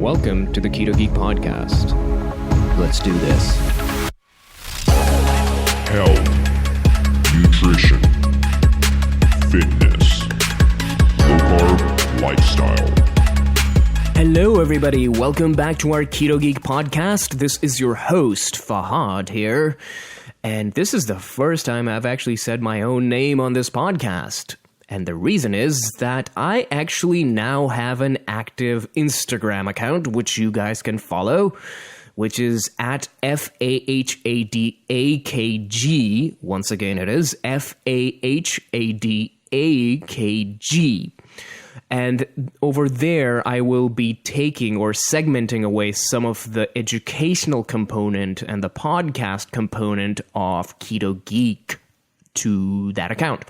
Welcome to the Keto Geek Podcast. Let's do this. Health, nutrition, fitness, low-carb lifestyle. Hello, everybody. Welcome back to our Keto Geek Podcast. This is your host, Fahad here. And this is the first time I've actually said my own name on this podcast. And the reason is that I actually now have an active Instagram account, which you guys can follow, which is at FAHADAKG. Once again, it is FAHADAKG. And over there, I will be taking or segmenting away some of the educational component and the podcast component of Keto Geek to that account.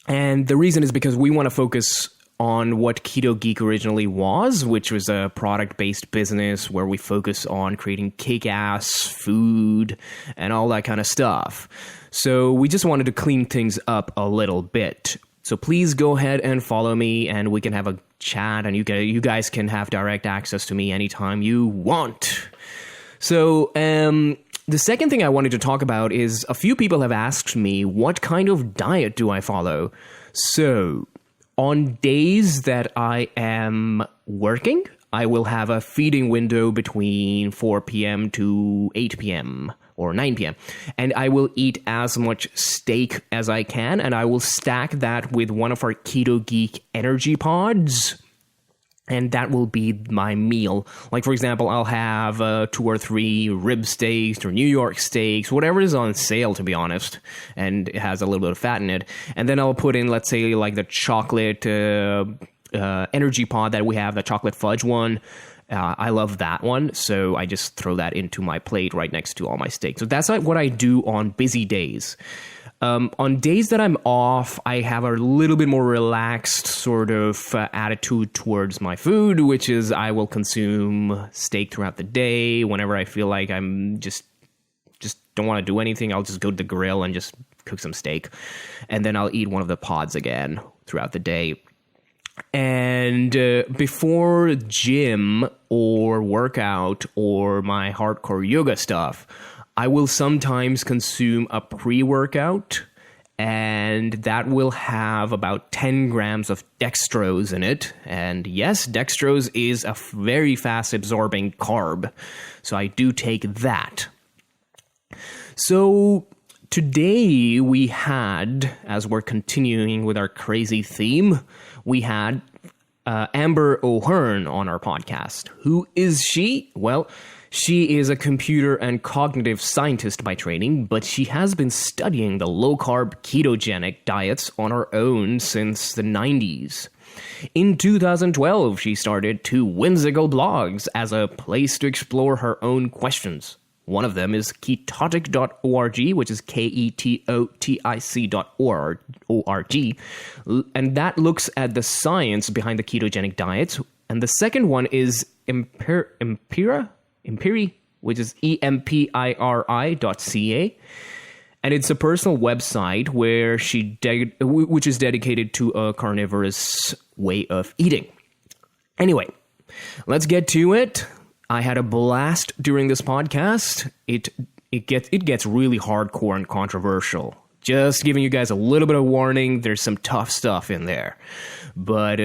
And the reason is because we want to focus on what Keto Geek originally was, which was a product-based business where we focus on creating kick-ass food and all that kind of stuff. So we just wanted to clean things up a little bit. So please go ahead and follow me, and we can have a chat, and you guys can have direct access to me anytime you want. So, the second thing I wanted to talk about is a few people have asked me, what kind of diet do I follow? So, on days that I am working, I will have a feeding window between 4 p.m. to 8 p.m. or 9 p.m. And I will eat as much steak as I can, and I will stack that with one of our Keto Geek energy pods. And that will be my meal. Like, for example, I'll have 2 or 3 rib steaks or New York steaks, whatever is on sale, to be honest. And it has a little bit of fat in it. And then I'll put in, let's say, like the chocolate energy pod that we have, the chocolate fudge one. I love that one. So I just throw that into my plate right next to all my steaks. So that's like what I do on busy days. On days that I'm off, I have a little bit more relaxed sort of attitude towards my food, which is I will consume steak throughout the day. Whenever I feel like I'm just don't want to do anything, I'll just go to the grill and just cook some steak. And then I'll eat one of the pods again throughout the day. And before gym or workout or my hardcore yoga stuff, I will sometimes consume a pre-workout, and that will have about 10 grams of dextrose in it. And yes, dextrose is a very fast-absorbing carb, so I do take that. So today we had, as we're continuing with our crazy theme, we had Amber O'Hearn on our podcast. Who is she? Well, she is a computer and cognitive scientist by training, but she has been studying the low-carb ketogenic diets on her own since the 90s. In 2012, she started 2 whimsical blogs as a place to explore her own questions. One of them is ketotic.org, which is ketotic.org, and that looks at the science behind the ketogenic diets. And the second one is Empiri, which is empiri.ca, and it's a personal website where which is dedicated to a carnivorous way of eating. Anyway, let's get to it. I had a blast during this podcast. It gets really hardcore and controversial. Just giving you guys a little bit of warning. There's some tough stuff in there, but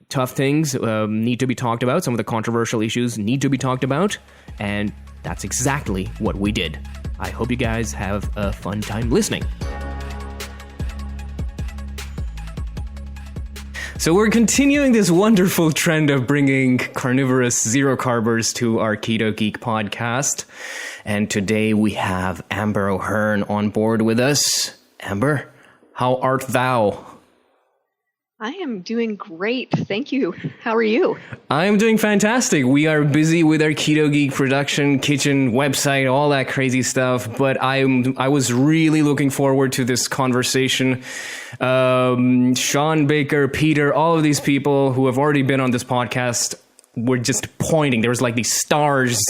tough things need to be talked about. Some of the controversial issues need to be talked about, and that's exactly what we did. I hope you guys have a fun time listening. So we're continuing this wonderful trend of bringing carnivorous zero-carbers to our Keto Geek podcast, and today we have Amber O'Hearn on board with us. Amber, how art thou? I am doing great. Thank you. How are you? I'm doing fantastic. We are busy with our Keto Geek production, kitchen, website, all that crazy stuff. But I was really looking forward to this conversation. Sean Baker, Peter, all of these people who have already been on this podcast were just pointing. There was like these stars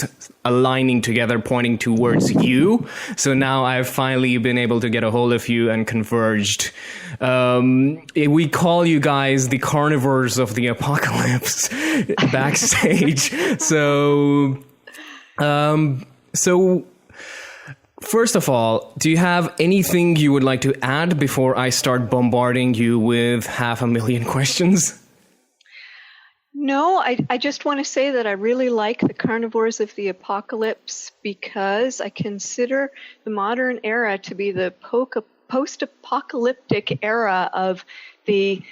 aligning together, pointing towards you. So now I've finally been able to get a hold of you and converged. We call you guys the Carnivores of the Apocalypse backstage. So first of all, do you have anything you would like to add before I start bombarding you with 500,000 questions? No, I just want to say that I really like the Carnivores of the Apocalypse because I consider the modern era to be the post-apocalyptic era of the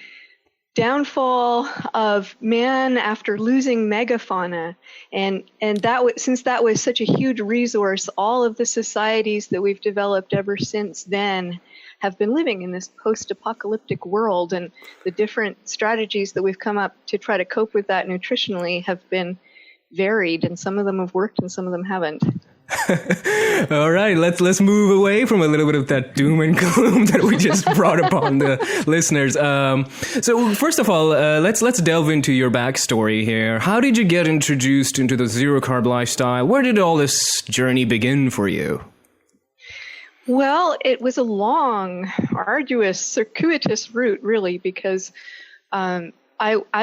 downfall of man after losing megafauna. And since that was such a huge resource, all of the societies that we've developed ever since then have been living in this post-apocalyptic world, and the different strategies that we've come up to try to cope with that nutritionally have been varied, and some of them have worked and some of them haven't. All right, let's move away from a little bit of that doom and gloom that we just brought upon the listeners. So first of all, let's delve into your backstory here. How did you get introduced into the zero-carb lifestyle? Where did all this journey begin for you? Well, it was a long, arduous, circuitous route, really, because I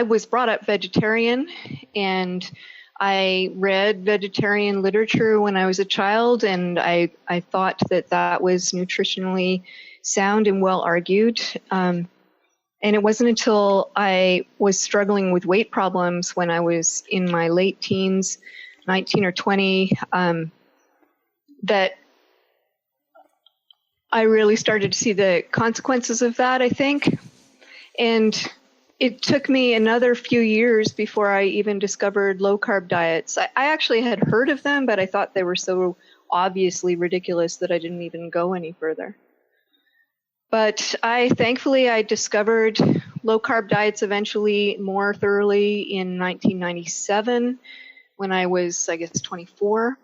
was brought up vegetarian, and I read vegetarian literature when I was a child, and I thought that was nutritionally sound and well argued. And it wasn't until I was struggling with weight problems when I was in my late teens, 19 or 20, that I really started to see the consequences of that, I think. And it took me another few years before I even discovered low-carb diets. I actually had heard of them, but I thought they were so obviously ridiculous that I didn't even go any further. But thankfully I discovered low-carb diets eventually more thoroughly in 1997 when I was, I guess, 24,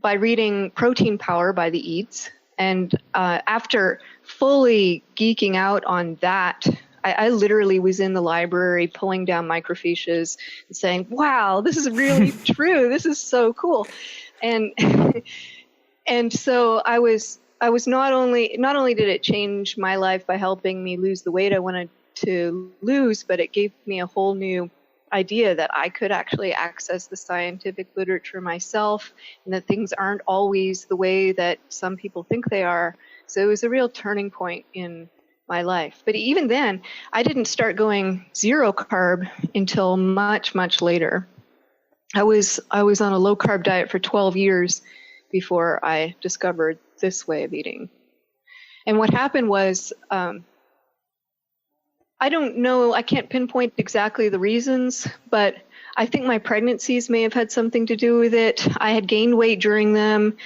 by reading Protein Power by the Eats. And after fully geeking out on that, I literally was in the library pulling down microfiches and saying, wow, this is really true. This is so cool. And so I was not only did it change my life by helping me lose the weight I wanted to lose, but it gave me a whole new idea that I could actually access the scientific literature myself, and that things aren't always the way that some people think they are. So it was a real turning point in my life. But even then, I didn't start going zero carb until much, much later. I was on a low carb diet for 12 years before I discovered this way of eating. And what happened was, I don't know, I can't pinpoint exactly the reasons, but I think my pregnancies may have had something to do with it. I had gained weight during them,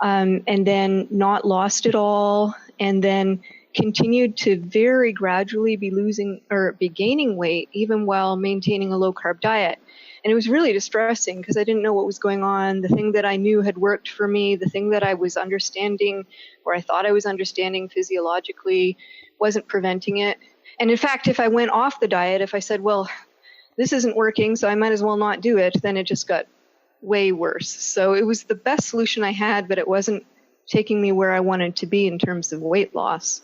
and then not lost it all, and then continued to very gradually be gaining weight even while maintaining a low carb diet. And it was really distressing because I didn't know what was going on. The thing that I knew had worked for me, the thing that I was understanding, or I thought I was understanding physiologically, wasn't preventing it. And in fact, if I went off the diet, if I said, well, this isn't working, so I might as well not do it, then it just got way worse. So it was the best solution I had, but it wasn't taking me where I wanted to be in terms of weight loss.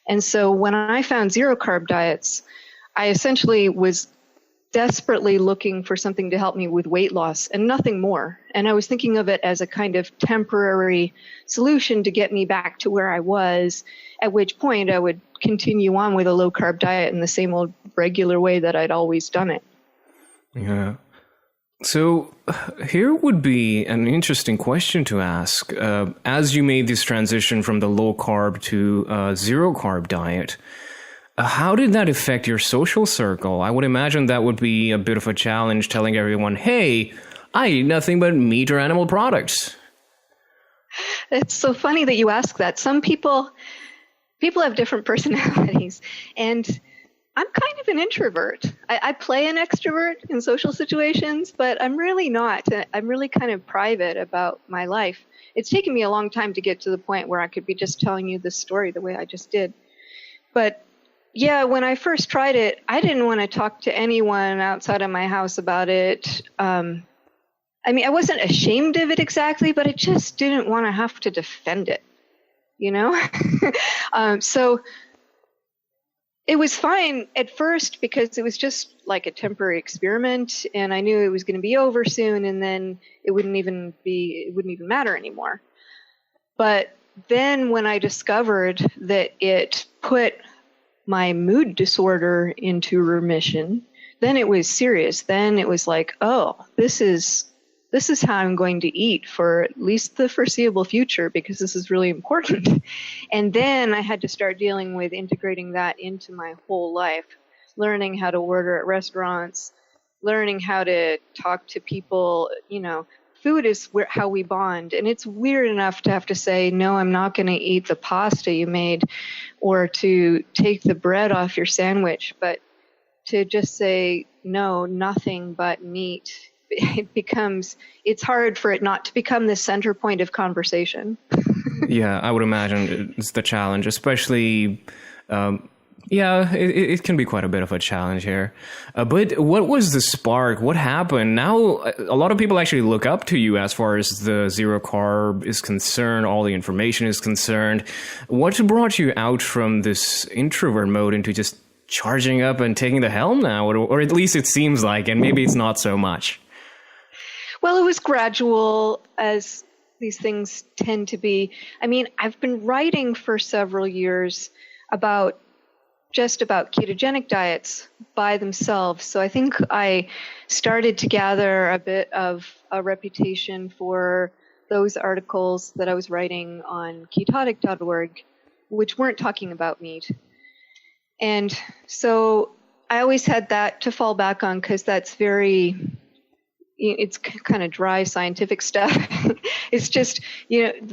And so when I found zero-carb diets, I essentially was desperately looking for something to help me with weight loss and nothing more. And I was thinking of it as a kind of temporary solution to get me back to where I was, at which point I would continue on with a low-carb diet in the same old regular way that I'd always done it. Yeah. So here would be an interesting question to ask. As you made this transition from the low-carb to zero-carb diet, how did that affect your social circle? I would imagine that would be a bit of a challenge, telling everyone, hey, I eat nothing but meat or animal products. It's so funny that you ask that. Some people have different personalities, and I'm kind of an introvert. I play an extrovert in social situations, but I'm really not. I'm really kind of private about my life. It's taken me a long time to get to the point where I could be just telling you this story the way I just did. But yeah, when I first tried it, I didn't want to talk to anyone outside of my house about it. I mean, I wasn't ashamed of it exactly, but I just didn't want to have to defend it, you know? So it was fine at first because it was just like a temporary experiment, and I knew it was going to be over soon, and then it wouldn't even matter anymore. But then when I discovered that it put my mood disorder into remission, then it was serious. Then it was like, oh, this is how I'm going to eat for at least the foreseeable future, because this is really important. And then I had to start dealing with integrating that into my whole life, learning how to order at restaurants, learning how to talk to people. You know, food is how we bond. And it's weird enough to have to say, no, I'm not going to eat the pasta you made, or to take the bread off your sandwich. But to just say, no, nothing but meat, it's hard for it not to become the center point of conversation. Yeah, I would imagine it's the challenge, especially, it can be quite a bit of a challenge here. But what was the spark? What happened? Now, a lot of people actually look up to you as far as the zero carb is concerned, all the information is concerned. What brought you out from this introvert mode into just charging up and taking the helm now? Or at least it seems like, and maybe it's not so much. Well, it was gradual, as these things tend to be. I mean, I've been writing for several years about ketogenic diets by themselves. So I think I started to gather a bit of a reputation for those articles that I was writing on ketotic.org, which weren't talking about meat. And so I always had that to fall back on, because it's kind of dry scientific stuff. It's just,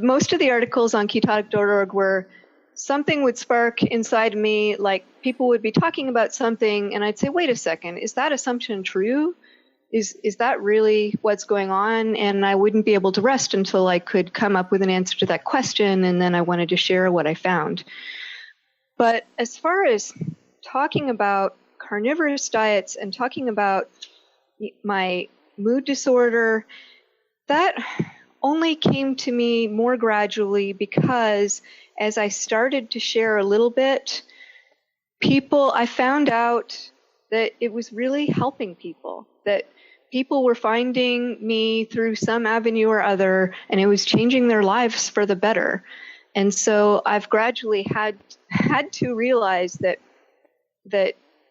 most of the articles on ketotic.org were something would spark inside me, like people would be talking about something, and I'd say, wait a second, is that assumption true? Is that really what's going on? And I wouldn't be able to rest until I could come up with an answer to that question, and then I wanted to share what I found. But as far as talking about carnivorous diets and talking about my mood disorder, that only came to me more gradually, because as I started to share a little bit, I found out that it was really helping people, that people were finding me through some avenue or other, and it was changing their lives for the better. And so I've gradually had to realize that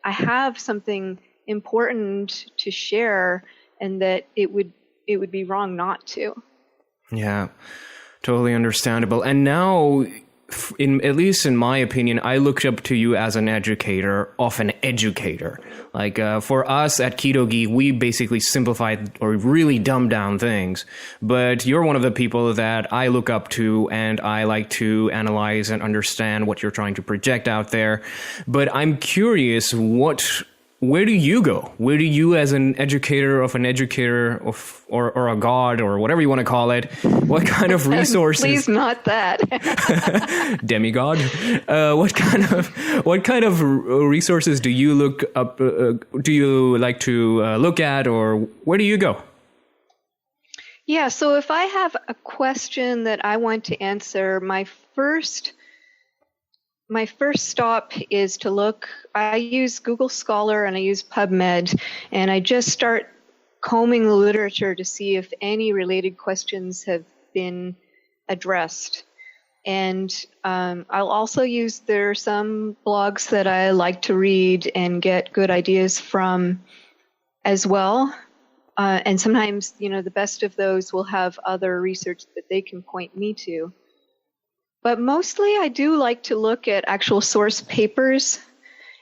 I have something important to share, and that it would be wrong not to. Yeah, totally understandable. And now, at least in my opinion, I looked up to you as an educator of an educator. Like for us at Keto Geek, we basically simplified or really dumbed down things. But you're one of the people that I look up to, and I like to analyze and understand what you're trying to project out there. But I'm curious, where do you go? Where do you, as an educator of an educator or a god or whatever you want to call it, what kind of resources? Please, not that. Demigod. What kind of resources do you look up? Do you like to look at, or where do you go? Yeah. So if I have a question that I want to answer, my first stop is to look. I use Google Scholar and I use PubMed, and I just start combing the literature to see if any related questions have been addressed. And I'll also there are some blogs that I like to read and get good ideas from as well. And sometimes, the best of those will have other research that they can point me to. But mostly I do like to look at actual source papers,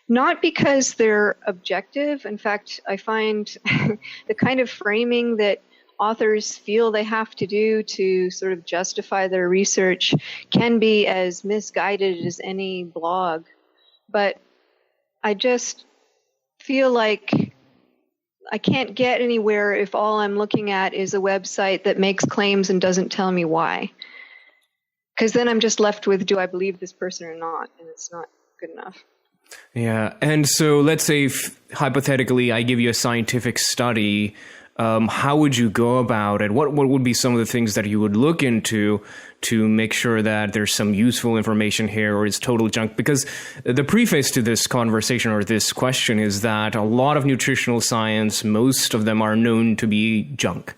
not because they're objective. In fact, I find the kind of framing that authors feel they have to do to sort of justify their research can be as misguided as any blog. But I just feel like I can't get anywhere if all I'm looking at is a website that makes claims and doesn't tell me why. Because then I'm just left with, do I believe this person or not? And it's not good enough. Yeah. And so let's say hypothetically I give you a scientific study. How would you go about it? What would be some of the things that you would look into to make sure that there's some useful information here, or it's total junk? Because the preface to this conversation or this question is that a lot of nutritional science, most of them are known to be junk.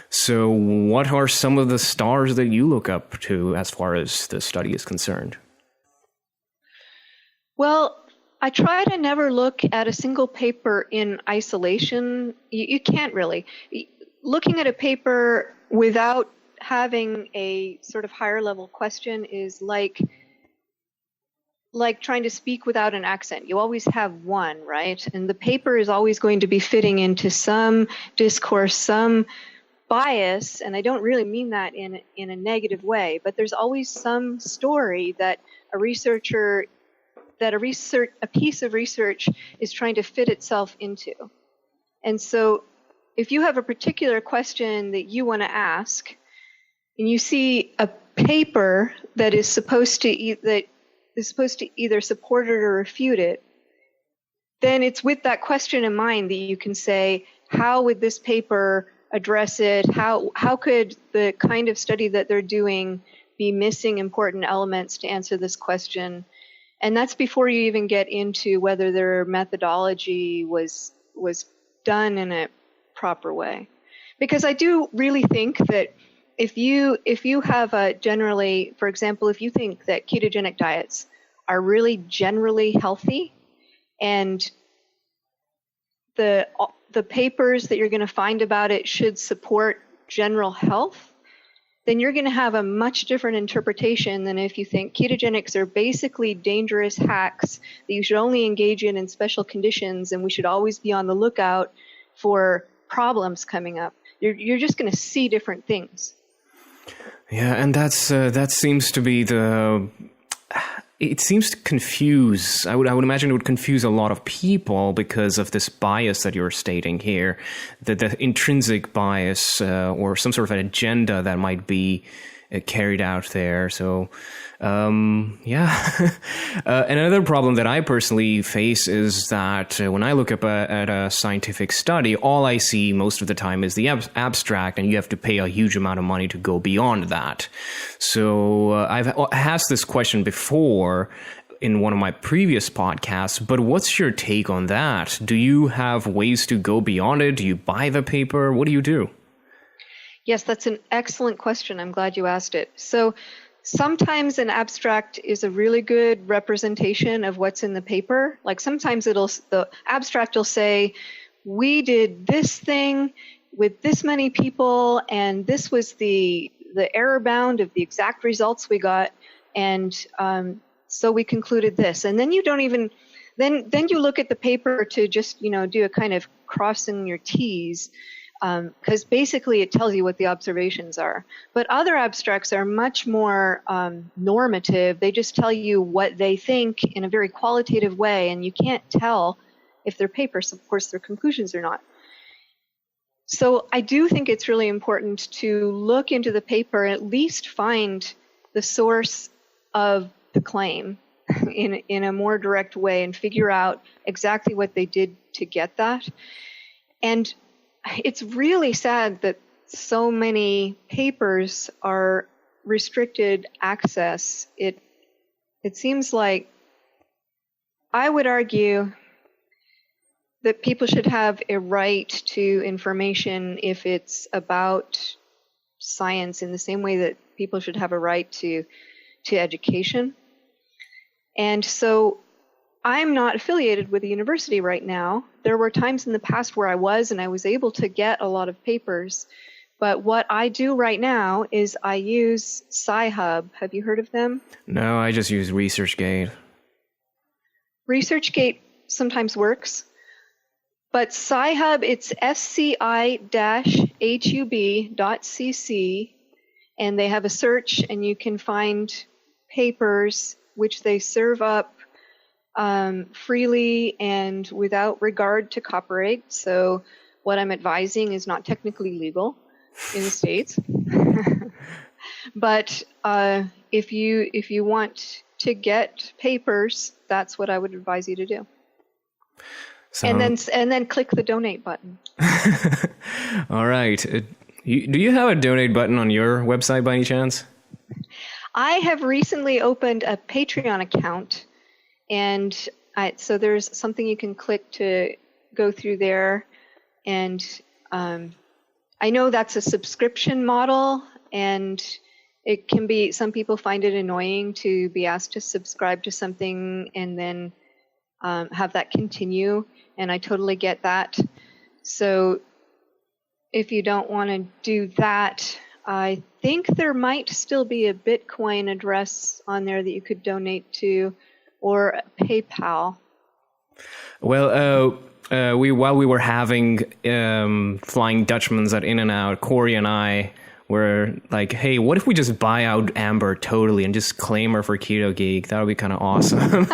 So what are some of the stars that you look up to as far as the study is concerned? Well, I try to never look at a single paper in isolation. You can't really. Looking at a paper without having a sort of higher level question is like trying to speak without an accent. You always have one, right? And the paper is always going to be fitting into some discourse, some bias, and I don't really mean that in a negative way, but there's always some story that a piece of research is trying to fit itself into. And so if you have a particular question that you want to ask, and you see a paper that is supposed to either support it or refute it, then it's with that question in mind that you can say, how would this paper address it? How could the kind of study that they're doing be missing important elements to answer this question? And that's before you even get into whether their methodology was done in a proper way. Because I do really think that if you have generally, for example, if you think that ketogenic diets are really generally healthy, and the papers that you're going to find about it should support general health, then you're going to have a much different interpretation than if you think ketogenics are basically dangerous hacks that you should only engage in special conditions, and we should always be on the lookout for problems coming up. You're just going to see different things. Yeah, and that seems to be it seems to confuse. I would imagine it would confuse a lot of people because of this bias that you're stating here, the intrinsic bias or some sort of an agenda that might be carried out there. So, yeah. Another problem that I personally face is that when I look up at a scientific study, all I see most of the time is the abstract, and you have to pay a huge amount of money to go beyond that. So I've asked this question before in one of my previous podcasts, but what's your take on that? Do you have ways to go beyond it? Do you buy the paper? What do you do? Yes, that's an excellent question. I'm glad you asked it. So sometimes an abstract is a really good representation of what's in the paper. Like sometimes the abstract will say, we did this thing with this many people, and this was the error bound of the exact results we got, and so we concluded this. And then you don't even, then you look at the paper to just, do a kind of crossing your T's, because basically it tells you what the observations are. But other abstracts are much more normative. They just tell you what they think in a very qualitative way, and you can't tell if their paper supports their conclusions or not. So I do think it's really important to look into the paper and at least find the source of the claim in a more direct way and figure out exactly what they did to get that. And it's really sad that so many papers are restricted access. It seems like, I would argue that people should have a right to information if it's about science, in the same way that people should have a right to education. And so I'm not affiliated with a university right now. There were times in the past where I was, and I was able to get a lot of papers. But what I do right now is I use Sci-Hub. Have you heard of them? No, I just use ResearchGate. ResearchGate sometimes works. But Sci-Hub, it's sci-hub.cc, and they have a search, and you can find papers which they serve up freely and without regard to copyright. So what I'm advising is not technically legal in the States. But if you want to get papers that's what I would advise you to do. So, And then click the donate button. all right. Do you have a donate button on your website by any chance? I have recently opened a Patreon account, and so there's something you can click to go through there. And I know that's a subscription model, and it can be, some people find it annoying to be asked to subscribe to something and then have that continue, and I totally get that. So if you don't want to do that, I think there might still be a Bitcoin address on there that you could donate to, or PayPal. Well, while we were having Flying Dutchmans at In-N-Out, Corey and I were like, hey, what if we just buy out Amber totally and just claim her for Keto Geek? That would be kind of awesome.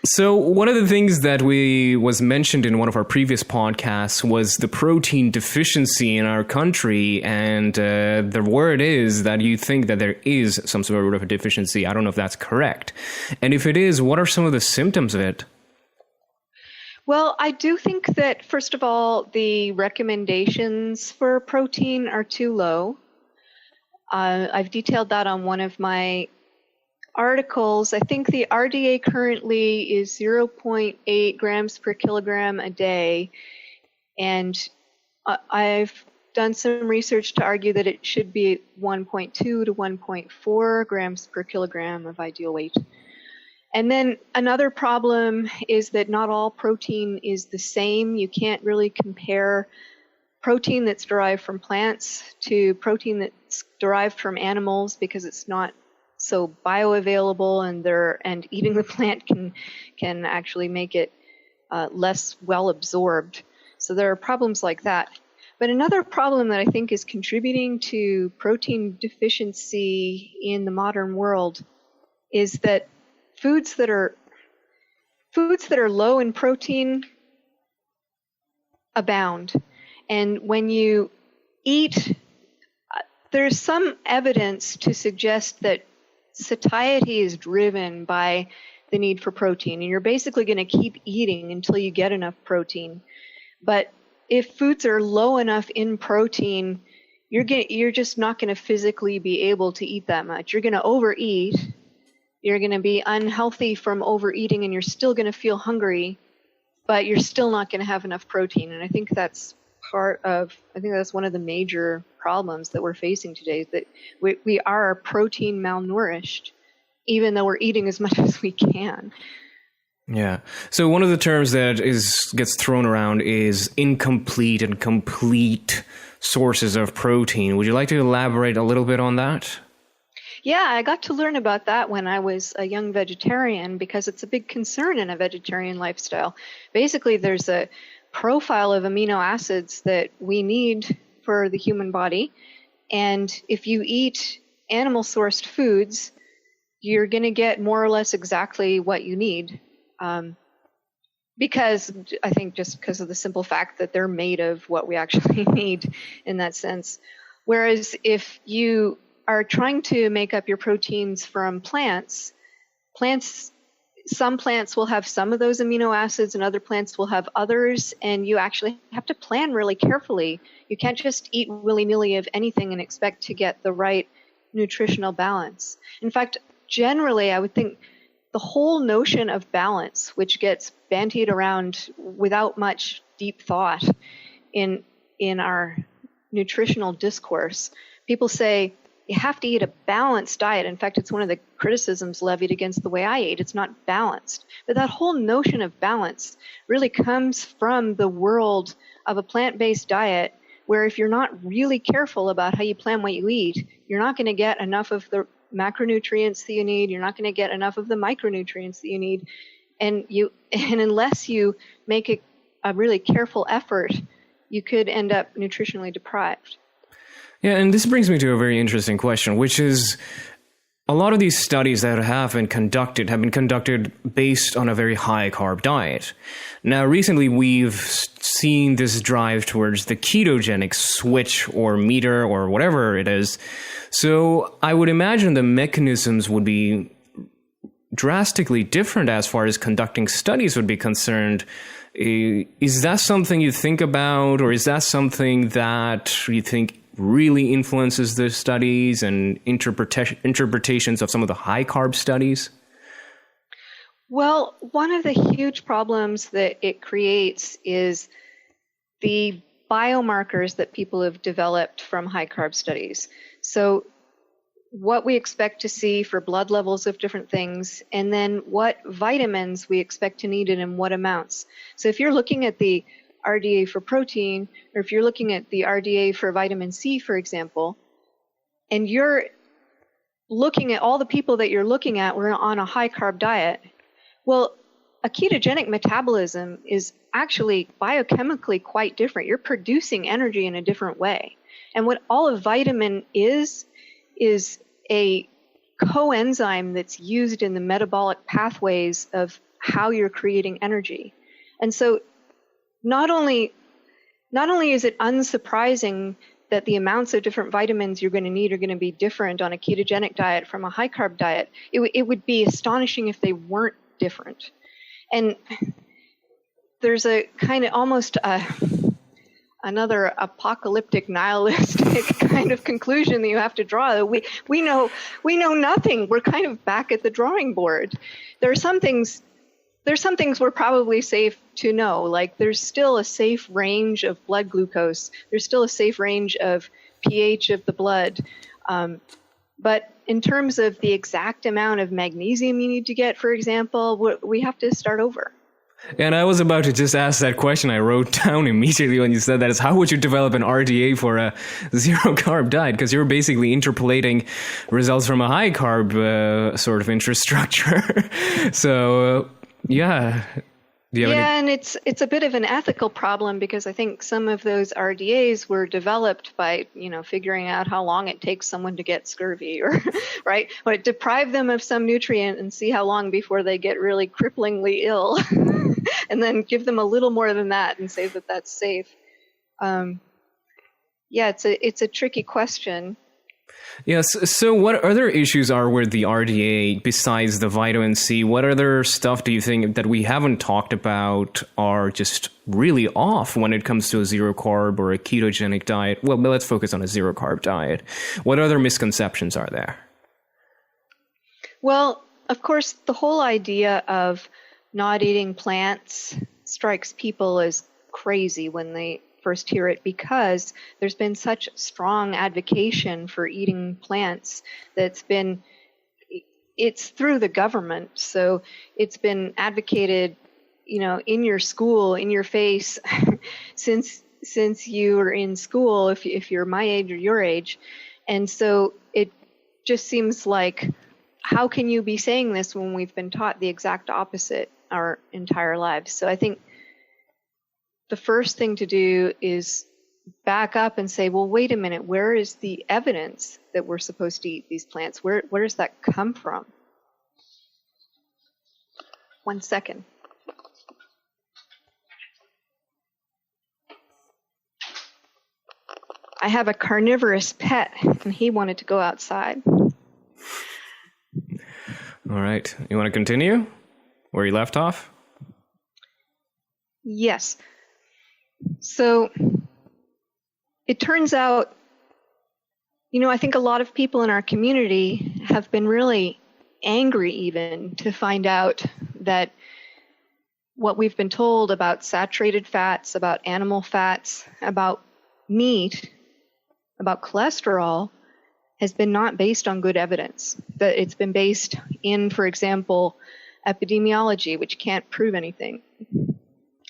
So one of the things that was mentioned in one of our previous podcasts was the protein deficiency in our country. And the word is that you think that there is some sort of a deficiency. I don't know if that's correct. And if it is, what are some of the symptoms of it? Well, I do think that, first of all, the recommendations for protein are too low. I've detailed that on one of my articles. I think the RDA currently is 0.8 grams per kilogram a day. And I've done some research to argue that it should be 1.2 to 1.4 grams per kilogram of ideal weight. And then another problem is that not all protein is the same. You can't really compare protein that's derived from plants to protein that's derived from animals because it's not so bioavailable, and eating the plant can actually make it less well absorbed. So there are problems like that. But another problem that I think is contributing to protein deficiency in the modern world is that foods that are low in protein abound. And when you eat, there's some evidence to suggest that satiety is driven by the need for protein, and you're basically going to keep eating until you get enough protein. But if foods are low enough in protein, you're just not going to physically be able to eat that much. You're going to overeat. You're going to be unhealthy from overeating, and you're still going to feel hungry, but you're still not going to have enough protein. And I think that's one of the major problems that we're facing today, is that we are protein malnourished, even though we're eating as much as we can. Yeah. So one of the terms that gets thrown around is incomplete and complete sources of protein. Would you like to elaborate a little bit on that? Yeah, I got to learn about that when I was a young vegetarian, because it's a big concern in a vegetarian lifestyle. Basically, there's a profile of amino acids that we need for the human body. And if you eat animal-sourced foods, you're going to get more or less exactly what you need. Because I think just because of the simple fact that they're made of what we actually need in that sense. Whereas if you are trying to make up your proteins from plants, some plants will have some of those amino acids and other plants will have others, and you actually have to plan really carefully. You can't just eat willy-nilly of anything and expect to get the right nutritional balance. In fact, generally, I would think the whole notion of balance, which gets bandied around without much deep thought in our nutritional discourse, people say, you have to eat a balanced diet. In fact, it's one of the criticisms levied against the way I ate. It's not balanced. But that whole notion of balance really comes from the world of a plant-based diet, where if you're not really careful about how you plan what you eat, you're not going to get enough of the macronutrients that you need. You're not going to get enough of the micronutrients that you need. And unless you make a really careful effort, you could end up nutritionally deprived. Yeah, and this brings me to a very interesting question, which is a lot of these studies that have been conducted based on a very high carb diet. Now, recently we've seen this drive towards the ketogenic switch or meter or whatever it is. So I would imagine the mechanisms would be drastically different as far as conducting studies would be concerned. Is that something you think about, or is that something that you think really influences the studies and interpretations of some of the high carb studies? Well, one of the huge problems that it creates is the biomarkers that people have developed from high carb studies. So what we expect to see for blood levels of different things, and then what vitamins we expect to need and in what amounts. So if you're looking at the RDA for protein, or if you're looking at the RDA for vitamin C, for example, and you're looking at all the people that you're looking at were on a high carb diet, well, a ketogenic metabolism is actually biochemically quite different. You're producing energy in a different way. And what all a vitamin is a coenzyme that's used in the metabolic pathways of how you're creating energy. And so not only is it unsurprising that the amounts of different vitamins you're going to need are going to be different on a ketogenic diet from a high carb diet, it would be astonishing if they weren't different. And there's a kind of almost another apocalyptic nihilistic kind of conclusion that you have to draw. We know nothing. We're kind of back at the drawing board. There's some things we're probably safe to know. Like there's still a safe range of blood glucose. There's still a safe range of pH of the blood. But in terms of the exact amount of magnesium you need to get, for example, we have to start over. And I was about to just ask that question. I wrote down immediately when you said that is, how would you develop an RDA for a zero-carb diet? Because you're basically interpolating results from a high-carb sort of infrastructure. So, yeah. And it's a bit of an ethical problem, because I think some of those RDAs were developed by, figuring out how long it takes someone to get scurvy, or right, or deprive them of some nutrient and see how long before they get really cripplingly ill, and then give them a little more than that and say that that's safe. It's a tricky question. Yes. So what other issues are with the RDA besides the vitamin C? What other stuff do you think that we haven't talked about are just really off when it comes to a zero carb or a ketogenic diet? Well, let's focus on a zero carb diet. What other misconceptions are there? Well, of course, the whole idea of not eating plants strikes people as crazy when they first hear it, because there's been such strong advocacy for eating plants it's through the government. So it's been advocated, in your school, in your face, since you were in school, if you're my age or your age. And so it just seems like, how can you be saying this when we've been taught the exact opposite our entire lives? So I think the first thing to do is back up and say, well, wait a minute, where is the evidence that we're supposed to eat these plants? Where does that come from? 1 second. I have a carnivorous pet, and he wanted to go outside. All right. You want to continue where you left off? Yes. So it turns out, I think a lot of people in our community have been really angry even to find out that what we've been told about saturated fats, about animal fats, about meat, about cholesterol has been not based on good evidence. That it's been based in, for example, epidemiology, which can't prove anything,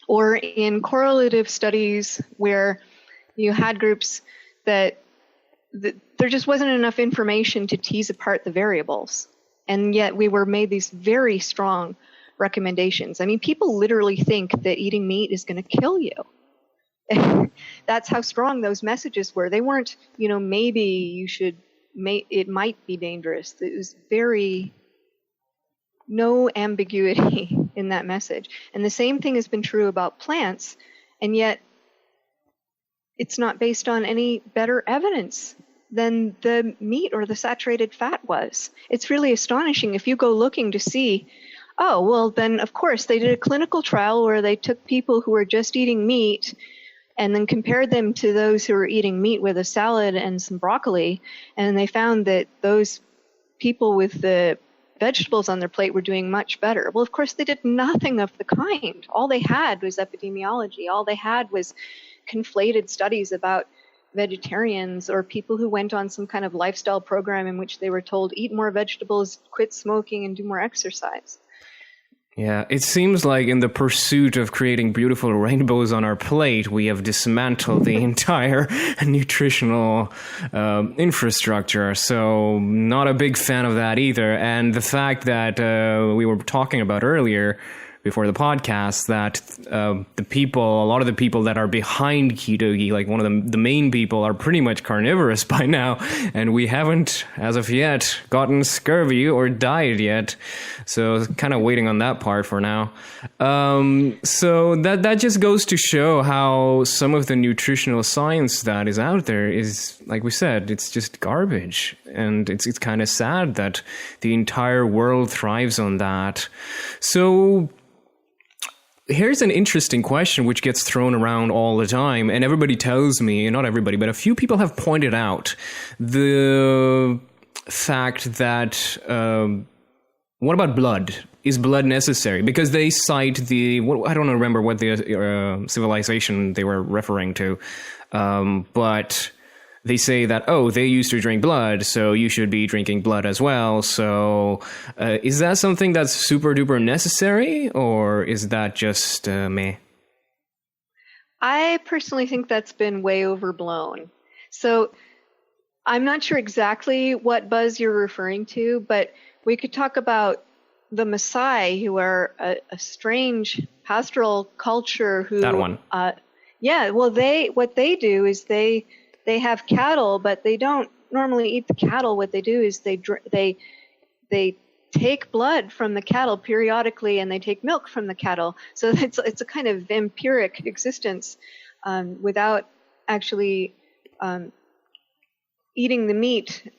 or in correlative studies where you had groups that there just wasn't enough information to tease apart the variables. And yet we were made these very strong recommendations. I mean, people literally think that eating meat is going to kill you. That's how strong those messages were. They weren't, maybe you should, it might be dangerous. It was no ambiguity in that message. And the same thing has been true about plants, and yet it's not based on any better evidence than the meat or the saturated fat was. It's really astonishing if you go looking to see, oh, well, then of course they did a clinical trial where they took people who were just eating meat and then compared them to those who were eating meat with a salad and some broccoli, and they found that those people with the vegetables on their plate were doing much better. Well, of course, they did nothing of the kind. All they had was epidemiology. All they had was conflated studies about vegetarians or people who went on some kind of lifestyle program in which they were told, eat more vegetables, quit smoking, and do more exercise. Yeah, it seems like in the pursuit of creating beautiful rainbows on our plate, we have dismantled the entire nutritional infrastructure. So not a big fan of that either. And the fact that we were talking about earlier before the podcast, that a lot of the people that are behind Keto, like one of the main people, are pretty much carnivorous by now, and we haven't, as of yet, gotten scurvy or died yet. So kind of waiting on that part for now. So that just goes to show how some of the nutritional science that is out there is, like we said, it's just garbage, and it's kind of sad that the entire world thrives on that. So here's an interesting question which gets thrown around all the time, and everybody tells me, not everybody, but a few people have pointed out the fact that, what about blood? Is blood necessary? Because they cite I don't remember what the civilization they were referring to, but they say that, they used to drink blood, so you should be drinking blood as well. So is that something that's super duper necessary, or is that just meh? I personally think that's been way overblown. So I'm not sure exactly what buzz you're referring to, but we could talk about the Maasai, who are a strange pastoral culture who... That one. Yeah, well, what they do is they have cattle, but they don't normally eat the cattle. What they do is they take blood from the cattle periodically, and they take milk from the cattle. So it's a kind of vampiric existence without actually eating the meat.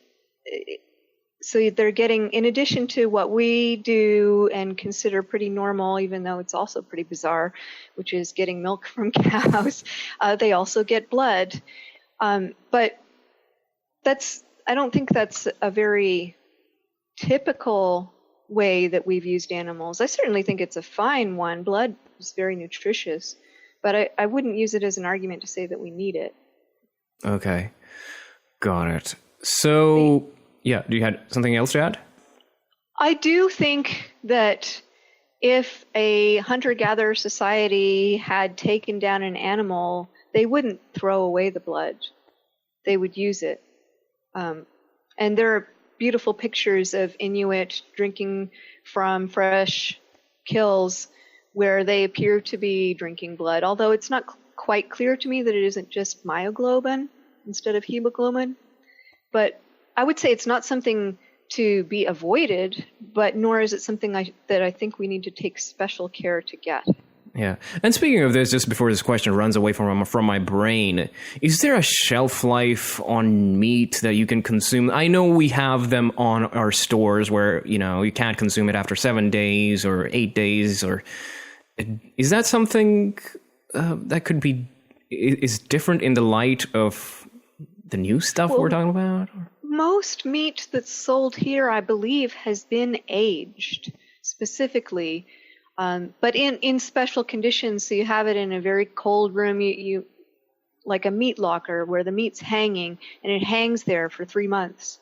So they're getting, in addition to what we do and consider pretty normal, even though it's also pretty bizarre, which is getting milk from cows, they also get blood. But I don't think that's a very typical way that we've used animals. I certainly think it's a fine one. Blood is very nutritious, but I wouldn't use it as an argument to say that we need it. Okay. Got it. So, yeah, do you have something else to add? I do think that if a hunter-gatherer society had taken down an animal, they wouldn't throw away the blood. They would use it. And there are beautiful pictures of Inuit drinking from fresh kills where they appear to be drinking blood, although it's not quite clear to me that it isn't just myoglobin instead of hemoglobin. But I would say it's not something to be avoided, but nor is it something that I think we need to take special care to get. Yeah. And speaking of this, just before this question runs away from my brain, is there a shelf life on meat that you can consume? I know we have them on our stores where, you can't consume it after 7 days or 8 days, or is that something that could be is different in the light of the new stuff we're talking about? Most meat that's sold here, I believe, has been aged specifically. But in special conditions, so you have it in a very cold room, you like a meat locker where the meat's hanging, and it hangs there for 3 months.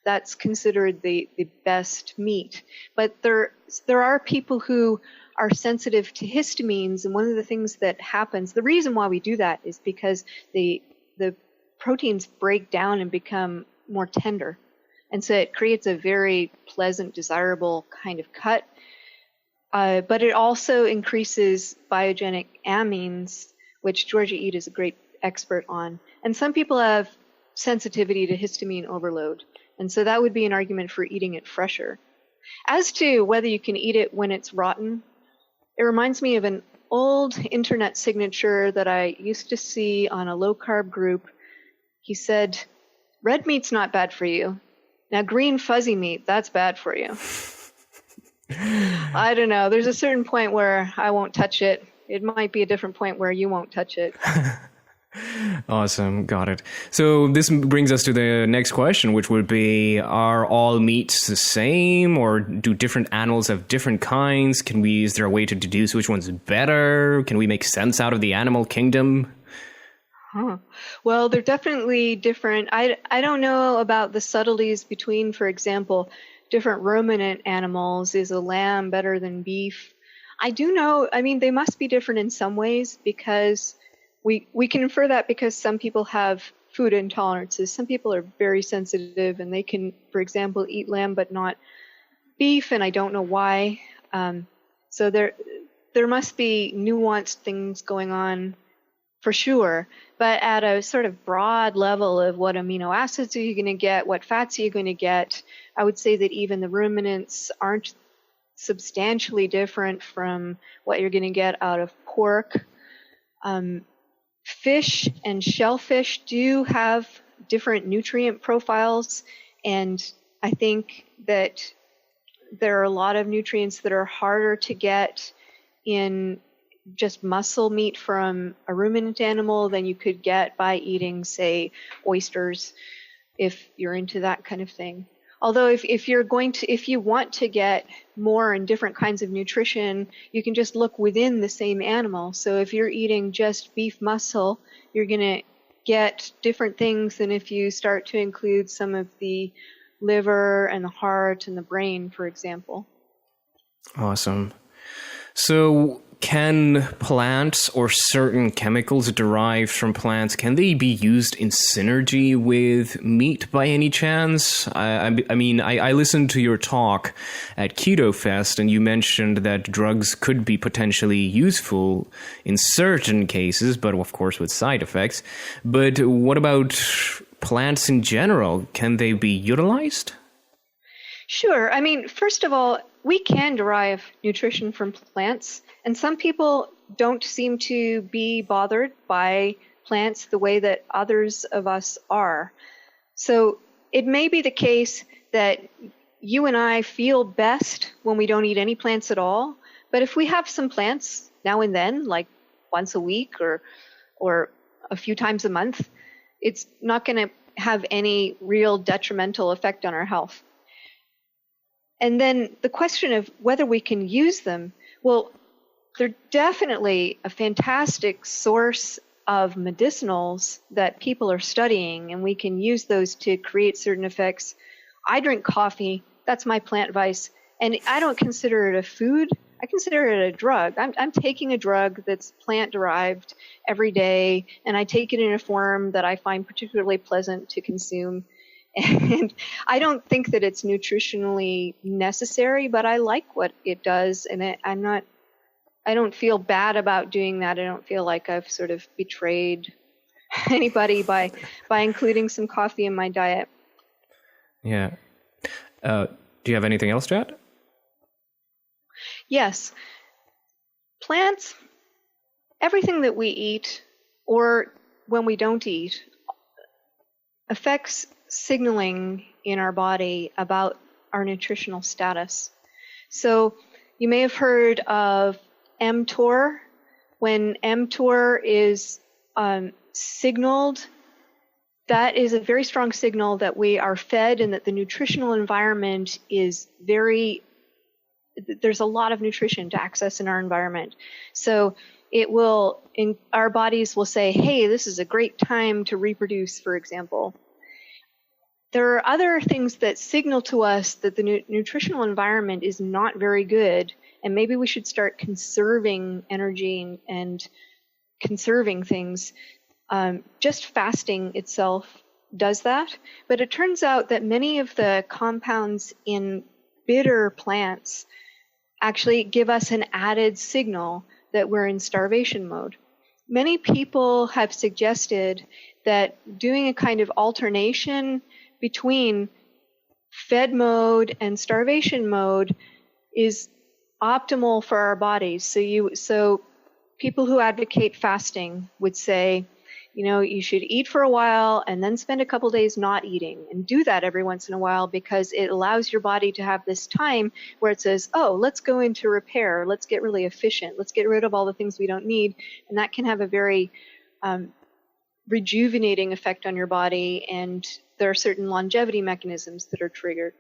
That's considered the best meat. But there are people who are sensitive to histamines, and one of the things that happens, the reason why we do that is because the proteins break down and become more tender. And so it creates a very pleasant, desirable kind of cut. But it also increases biogenic amines, which Georgia Eat is a great expert on. And some people have sensitivity to histamine overload. And so that would be an argument for eating it fresher. As to whether you can eat it when it's rotten, it reminds me of an old internet signature that I used to see on a low-carb group. He said, red meat's not bad for you. Now, green fuzzy meat, that's bad for you. I don't know. There's a certain point where I won't touch it. It might be a different point where you won't touch it. Awesome. Got it. So this brings us to the next question, which would be, are all meats the same, or do different animals have different kinds? Is there a way to deduce which one's better? Can we make sense out of the animal kingdom? Well, they're definitely different. I don't know about the subtleties between, for example, different ruminant animals. Is a lamb better than beef? I do know, they must be different in some ways, because we can infer that because some people have food intolerances. Some people are very sensitive and they can, for example, eat lamb but not beef, and I don't know why. So there must be nuanced things going on for sure. But at a sort of broad level of what amino acids are you going to get, what fats are you going to get, I would say that even the ruminants aren't substantially different from what you're going to get out of pork. Fish and shellfish do have different nutrient profiles, and I think that there are a lot of nutrients that are harder to get in just muscle meat from a ruminant animal than you could get by eating, say, oysters, if you're into that kind of thing. Although if you want to get more and different kinds of nutrition, you can just look within the same animal. So if you're eating just beef muscle, you're going to get different things than if you start to include some of the liver and the heart and the brain, for example. Awesome. So can plants or certain chemicals derived from plants, can they be used in synergy with meat by any chance? I listened to your talk at Keto Fest, and you mentioned that drugs could be potentially useful in certain cases, but of course with side effects. But what about plants in general? Can they be utilized? Sure. First of all, we can derive nutrition from plants, and some people don't seem to be bothered by plants the way that others of us are. So it may be the case that you and I feel best when we don't eat any plants at all, but if we have some plants now and then, like once a week or a few times a month, it's not going to have any real detrimental effect on our health. And then the question of whether we can use them, well, they're definitely a fantastic source of medicinals that people are studying, and we can use those to create certain effects. I drink coffee. That's my plant vice. And I don't consider it a food. I consider it a drug. I'm taking a drug that's plant-derived every day, and I take it in a form that I find particularly pleasant to consume. And I don't think that it's nutritionally necessary, but I like what it does, and I don't feel bad about doing that. I don't feel like I've sort of betrayed anybody by including some coffee in my diet. Yeah. Do you have anything else to add? Yes. Plants, everything that we eat or when we don't eat affects signaling in our body about our nutritional status. So you may have heard of mTOR. When mTOR is signaled, that is a very strong signal that we are fed and that the nutritional environment is there's a lot of nutrition to access in our environment. So our bodies will say, hey, this is a great time to reproduce, for example. There are other things that signal to us that the nutritional environment is not very good, and maybe we should start conserving energy and conserving things. Just fasting itself does that, but it turns out that many of the compounds in bitter plants actually give us an added signal that we're in starvation mode. Many people have suggested that doing a kind of alternation between fed mode and starvation mode is optimal for our bodies. So people who advocate fasting would say You should eat for a while and then spend a couple days not eating, and do that every once in a while, because it allows your body to have this time where it says, oh, let's go into repair. Let's get really efficient. Let's get rid of all the things we don't need. And that can have a very rejuvenating effect on your body. And there are certain longevity mechanisms that are triggered.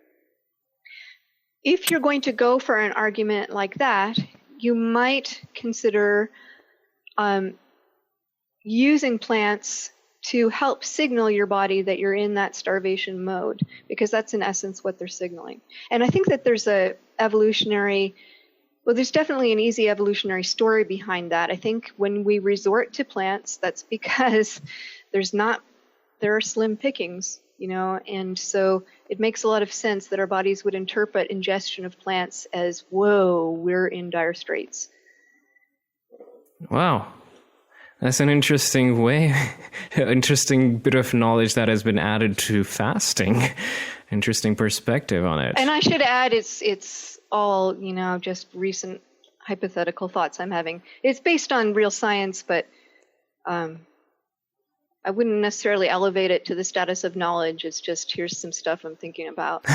If you're going to go for an argument like that, you might consider using plants to help signal your body that you're in that starvation mode, because that's in essence what they're signaling. And I think that there's there's definitely an easy evolutionary story behind that. I think when we resort to plants, that's because there are slim pickings, and so it makes a lot of sense that our bodies would interpret ingestion of plants as, whoa, we're in dire straits. Wow. That's an interesting interesting bit of knowledge that has been added to fasting. Interesting perspective on it. And I should add, it's all, just recent hypothetical thoughts I'm having. It's based on real science, but I wouldn't necessarily elevate it to the status of knowledge. It's just, here's some stuff I'm thinking about.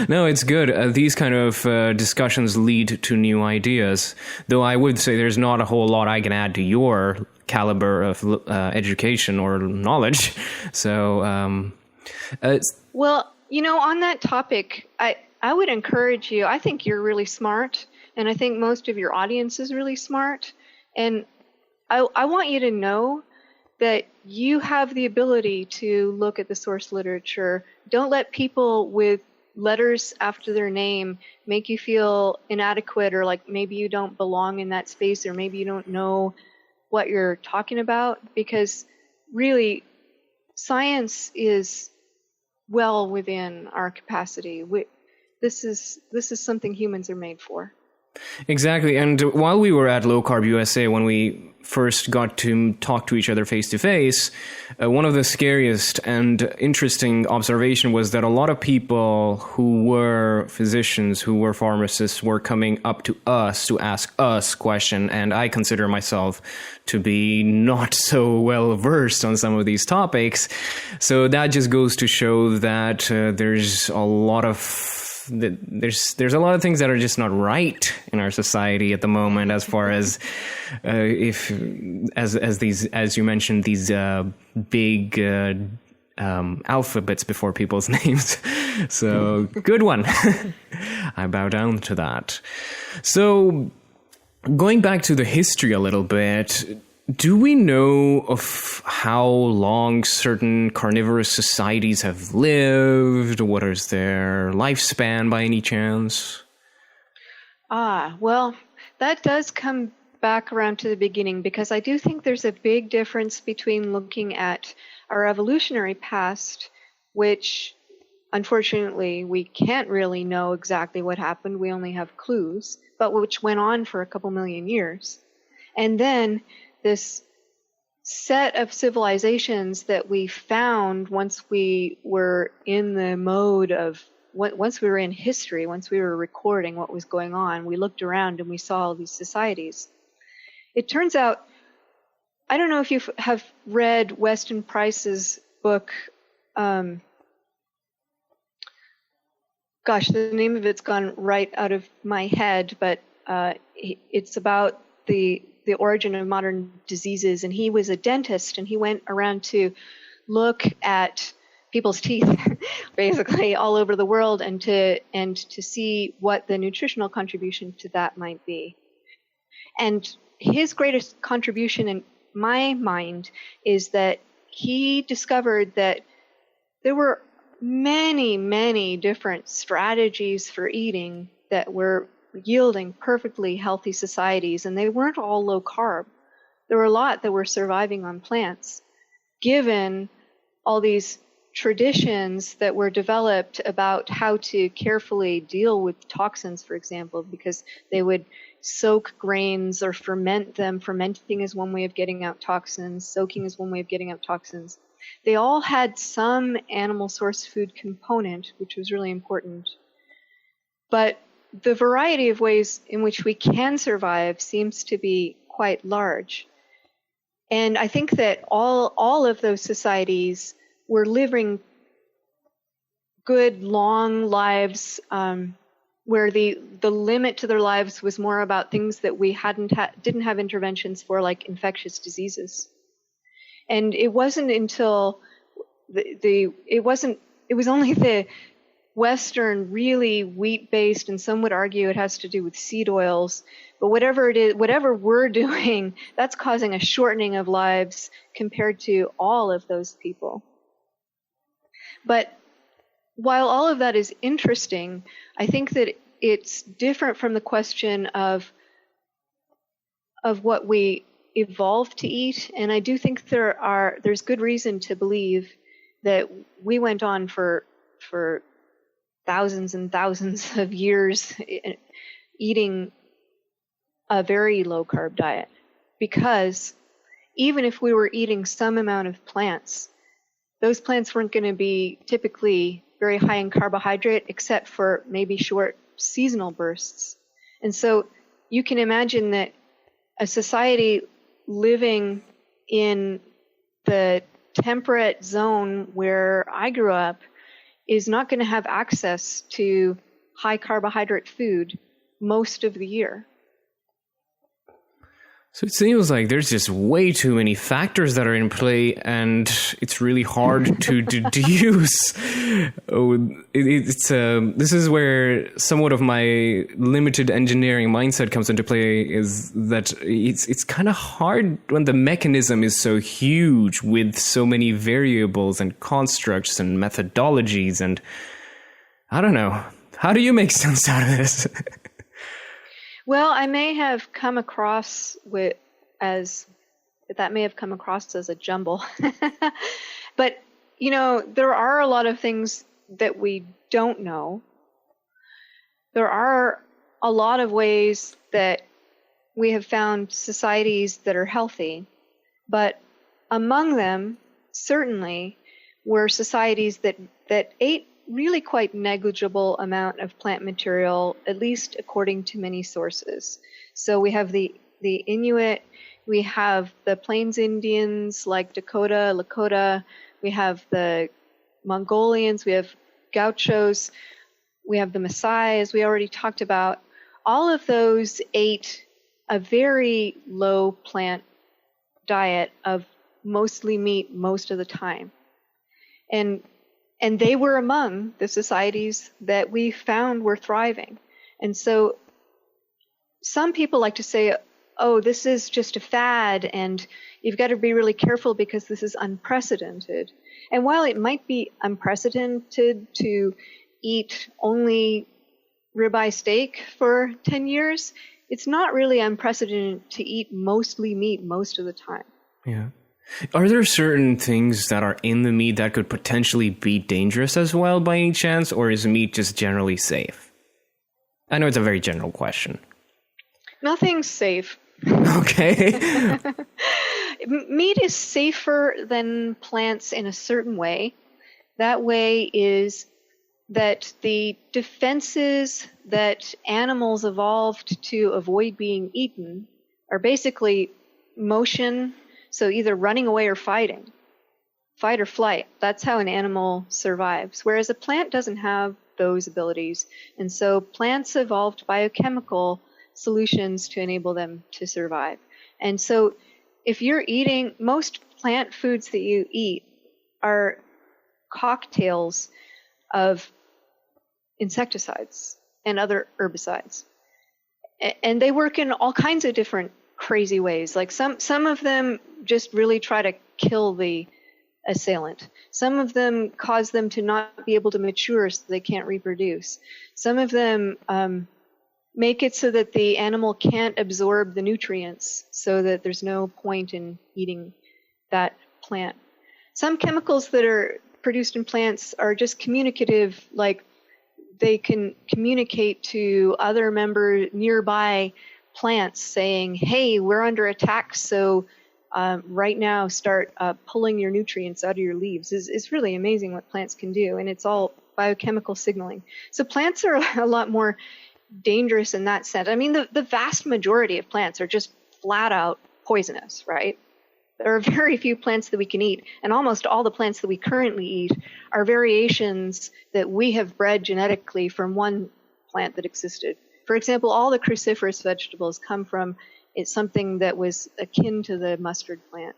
No, it's good. These kind of discussions lead to new ideas. Though I would say there's not a whole lot I can add to your caliber of education or knowledge. So, well, on that topic, I would encourage you. I think you're really smart, and I think most of your audience is really smart. And I want you to know that you have the ability to look at the source literature. Don't let people with letters after their name make you feel inadequate, or like maybe you don't belong in that space, or maybe you don't know what you're talking about, because really science is well within our capacity. This is something humans are made for. Exactly. And while we were at Low Carb USA, when we first got to talk to each other face to face, one of the scariest and interesting observation was that a lot of people who were physicians, who were pharmacists, were coming up to us to ask us questions. And I consider myself to be not so well versed on some of these topics. So that just goes to show that there's a lot of there's a lot of things that are just not right in our society at the moment, as far as as you mentioned, these big alphabets before people's names. So good one. I bow down to that. So going back to the history a little bit, do we know of how long certain carnivorous societies have lived? What is their lifespan by any chance? Well, that does come back around to the beginning, because I do think there's a big difference between looking at our evolutionary past, which unfortunately we can't really know exactly what happened. We only have clues, but which went on for a couple million years. And then this set of civilizations that we found once we were in the mode of, once we were in history, once we were recording what was going on, we looked around and we saw all these societies. It turns out, I don't know if you have read Weston Price's book, the name of it's gone right out of my head, but it's about the origin of modern diseases. And he was a dentist, and he went around to look at people's teeth basically all over the world, and to see what the nutritional contribution to that might be. And his greatest contribution in my mind is that he discovered that there were many, many different strategies for eating that were yielding perfectly healthy societies, and they weren't all low carb. There were a lot that were surviving on plants, given all these traditions that were developed about how to carefully deal with toxins, for example, because they would soak grains or ferment them. Fermenting is one way of getting out toxins. Soaking is one way of getting out toxins. They all had some animal source food component, which was really important. But the variety of ways in which we can survive seems to be quite large. And I think that all of those societies were living good, long lives, where the limit to their lives was more about things that we didn't have interventions for, like infectious diseases. And it wasn't until it was only the Western, really wheat-based, and some would argue it has to do with seed oils, but whatever it is, whatever we're doing, that's causing a shortening of lives compared to all of those people. But while all of that is interesting, I think that it's different from the question of what we evolved to eat. And I do think there's good reason to believe that we went on for thousands and thousands of years eating a very low carb diet, because even if we were eating some amount of plants, those plants weren't going to be typically very high in carbohydrate, except for maybe short seasonal bursts. And so you can imagine that a society living in the temperate zone where I grew up is not going to have access to high carbohydrate food most of the year. So it seems like there's just way too many factors that are in play, and it's really hard to deduce. This is where somewhat of my limited engineering mindset comes into play, is that it's kind of hard when the mechanism is so huge with so many variables and constructs and methodologies, and I don't know. How do you make sense out of this? Well, I may have come across as a jumble. But, there are a lot of things that we don't know. There are a lot of ways that we have found societies that are healthy, but among them, certainly, were societies that ate really quite negligible amount of plant material, at least according to many sources. So we have the Inuit, we have the Plains Indians like Dakota, Lakota, we have the Mongolians, we have Gauchos, we have the Maasai, as we already talked about. All of those ate a very low plant diet of mostly meat most of the time. And they were among the societies that we found were thriving. And so some people like to say, oh, this is just a fad, and you've got to be really careful because this is unprecedented. And while it might be unprecedented to eat only ribeye steak for 10 years, it's not really unprecedented to eat mostly meat most of the time. Yeah. Are there certain things that are in the meat that could potentially be dangerous as well by any chance, or is meat just generally safe? I know it's a very general question. Nothing's safe. Okay. Meat is safer than plants in a certain way. That way is that the defenses that animals evolved to avoid being eaten are basically motion. So either running away or fighting, fight or flight. That's how an animal survives. Whereas a plant doesn't have those abilities. And so plants evolved biochemical solutions to enable them to survive. And so if you're eating, most plant foods that you eat are cocktails of insecticides and other herbicides. And they work in all kinds of different crazy ways. Like some of them just really try to kill the assailant. Some of them cause them to not be able to mature so they can't reproduce. Some of them make it so that the animal can't absorb the nutrients, so that there's no point in eating that plant. Some chemicals that are produced in plants are just communicative, like they can communicate to other nearby plants saying, hey, we're under attack, so right now start pulling your nutrients out of your leaves. It's really amazing what plants can do, and it's all biochemical signaling. So plants are a lot more dangerous in that sense. I mean, the vast majority of plants are just flat out poisonous, right? There are very few plants that we can eat, and almost all the plants that we currently eat are variations that we have bred genetically from one plant that existed. For example, all the cruciferous vegetables come from something that was akin to the mustard plant.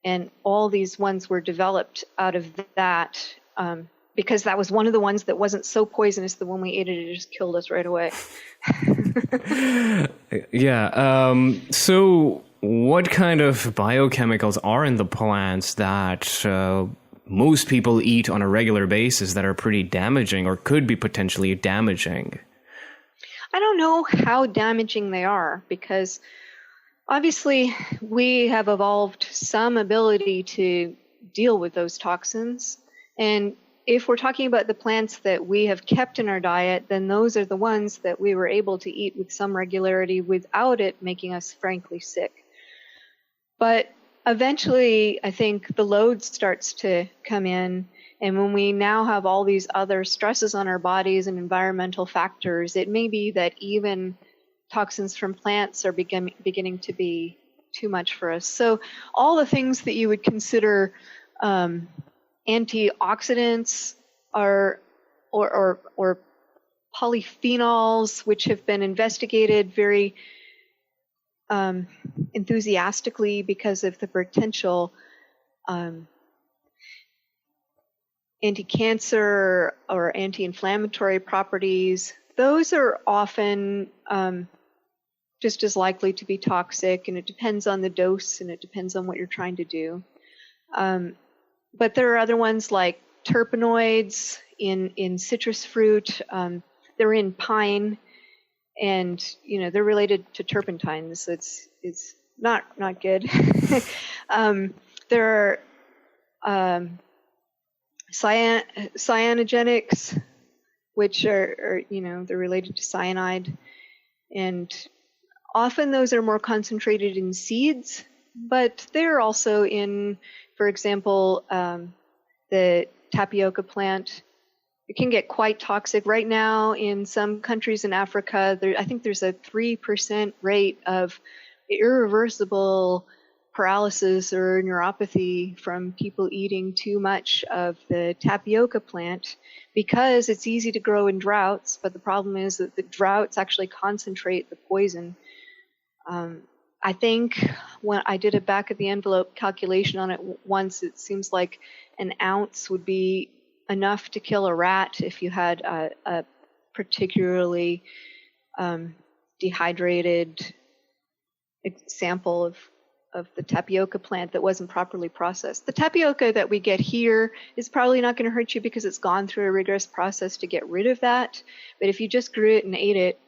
And all these ones were developed out of that because that was one of the ones that wasn't so poisonous that when we ate it, it just killed us right away. Yeah. So what kind of biochemicals are in the plants that most people eat on a regular basis that are pretty damaging or could be potentially damaging? I don't know how damaging they are because obviously we have evolved some ability to deal with those toxins. And if we're talking about the plants that we have kept in our diet, then those are the ones that we were able to eat with some regularity without it making us frankly sick. But eventually, I think the load starts to come in. And when we now have all these other stresses on our bodies and environmental factors, it may be that even toxins from plants are beginning to be too much for us. So all the things that you would consider antioxidants or polyphenols, which have been investigated very enthusiastically because of the potential anti-cancer or anti-inflammatory properties, those are often just as likely to be toxic, and it depends on the dose and it depends on what you're trying to do. But there are other ones like terpenoids in citrus fruit. They're in pine, and they're related to turpentine, so it's not good. There are cyanogenics, which are they're related to cyanide, and often those are more concentrated in seeds, but they're also in, for example, the tapioca plant. It can get quite toxic. Right now in some countries in Africa, I think there's a 3% rate of irreversible paralysis or neuropathy from people eating too much of the tapioca plant because it's easy to grow in droughts, but the problem is that the droughts actually concentrate the poison. I think when I did a back of the envelope calculation on it once, it seems like an ounce would be enough to kill a rat if you had a particularly dehydrated sample of the tapioca plant that wasn't properly processed. The tapioca that we get here is probably not going to hurt you because it's gone through a rigorous process to get rid of that. But if you just grew it and ate it,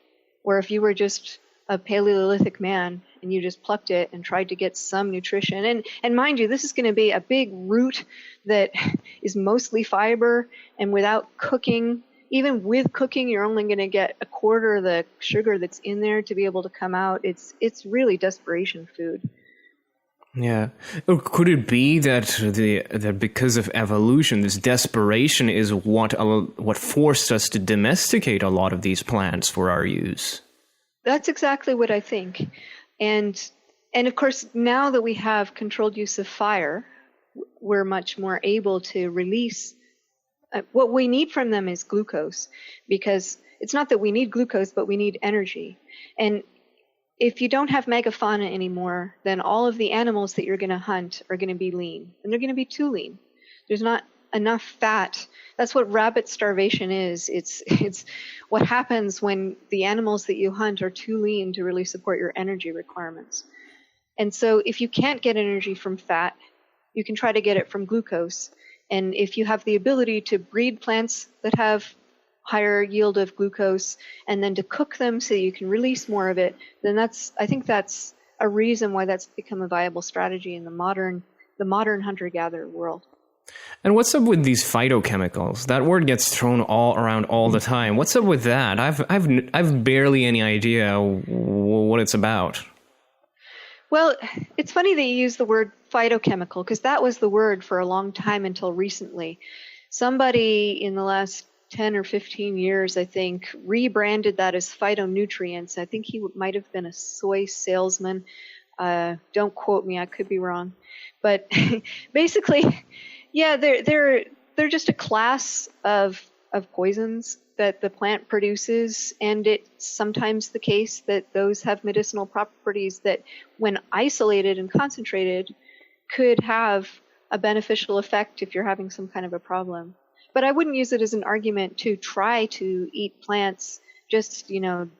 or if you were just a Paleolithic man and you just plucked it and tried to get some nutrition, and mind you, this is going to be a big root that is mostly fiber, and without cooking, even with cooking, you're only going to get a quarter of the sugar that's in there to be able to come out. It's really desperation food. Yeah. Or could it be that that because of evolution, this desperation is what forced us to domesticate a lot of these plants for our use? That's exactly what I think. And of course, now that we have controlled use of fire, we're much more able to release. What we need from them is glucose, because it's not that we need glucose, but we need energy. And if you don't have megafauna anymore, then all of the animals that you're going to hunt are going to be lean, and they're going to be too lean. There's not enough fat. That's what rabbit starvation is. It's what happens when the animals that you hunt are too lean to really support your energy requirements. And so if you can't get energy from fat, you can try to get it from glucose. And if you have the ability to breed plants that have higher yield of glucose and then to cook them so you can release more of it, then I think that's a reason why that's become a viable strategy in the modern hunter-gatherer world. And what's up with these phytochemicals? That word gets thrown all around all the time. What's up with that? I've barely any idea what it's about. Well, it's funny that you use the word phytochemical, because that was the word for a long time until recently. Somebody in the last 10 or 15 years, I think, rebranded that as phytonutrients. I think he might have been a soy salesman. Don't quote me, I could be wrong. But basically, yeah, they're just a class of poisons that the plant produces, and it's sometimes the case that those have medicinal properties that, when isolated and concentrated, could have a beneficial effect if you're having some kind of a problem. But I wouldn't use it as an argument to try to eat plants just,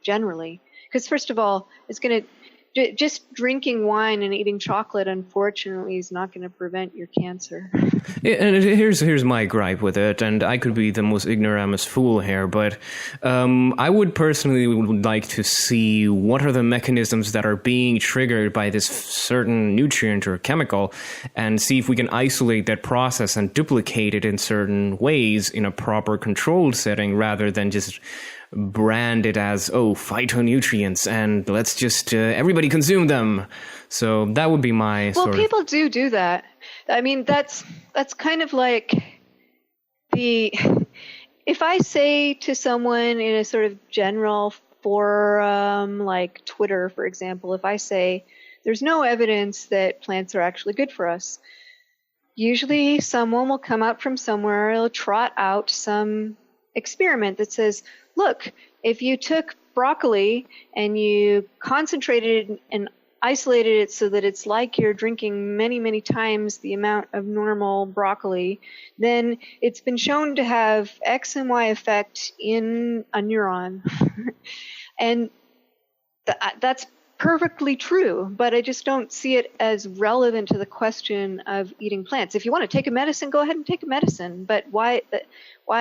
generally. Because first of all, it's going to, just drinking wine and eating chocolate, unfortunately, is not going to prevent your cancer. Yeah, and here's my gripe with it, and I could be the most ignoramus fool here, but I would personally like to see what are the mechanisms that are being triggered by this certain nutrient or chemical, and see if we can isolate that process and duplicate it in certain ways in a proper controlled setting, rather than just brand it as, phytonutrients, and let's just everybody consume them. So that would be my people do that. I mean, that's kind of like if I say to someone in a sort of general forum like Twitter, for example, if I say there's no evidence that plants are actually good for us, usually someone will come up from somewhere, they'll trot out some experiment that says, look, if you took broccoli and you concentrated it and isolated it so that it's like you're drinking many, many times the amount of normal broccoli, then it's been shown to have X and Y effect in a neuron. And that's perfectly true, but I just don't see it as relevant to the question of eating plants. If you want to take a medicine, go ahead and take a medicine, but why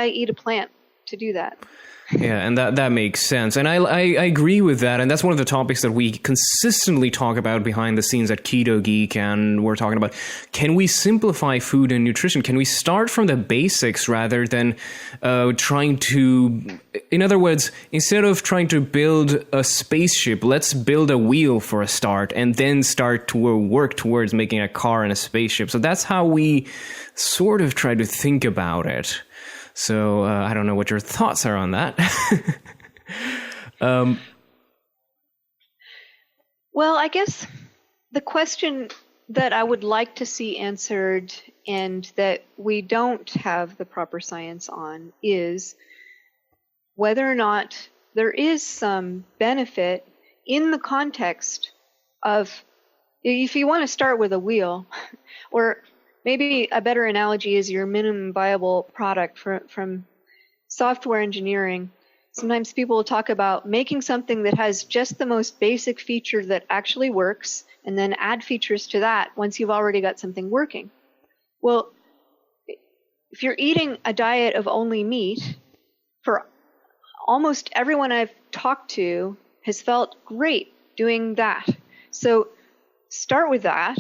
eat a plant to do that? Yeah, and that makes sense. And I agree with that. And that's one of the topics that we consistently talk about behind the scenes at Keto Geek. And we're talking about, can we simplify food and nutrition? Can we start from the basics rather than trying to, in other words, instead of trying to build a spaceship, let's build a wheel for a start and then start to work towards making a car and a spaceship. So that's how we sort of try to think about it. So I don't know what your thoughts are on that. Well, I guess the question that I would like to see answered and that we don't have the proper science on is whether or not there is some benefit in the context of, if you want to start with a wheel, or maybe a better analogy is your minimum viable product from software engineering. Sometimes people will talk about making something that has just the most basic feature that actually works, and then add features to that once you've already got something working. Well, if you're eating a diet of only meat, for almost everyone I've talked to has felt great doing that. So start with that.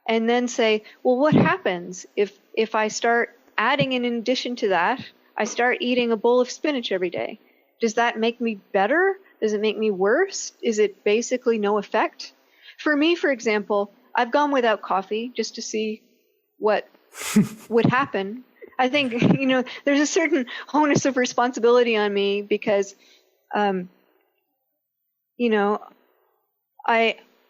And then say, well, what happens if I start adding in addition to that, I start eating a bowl of spinach every day? Does that make me better? Does it make me worse? Is it basically no effect? For me, for example, I've gone without coffee just to see what would happen. I think, there's a certain onus of responsibility on me because,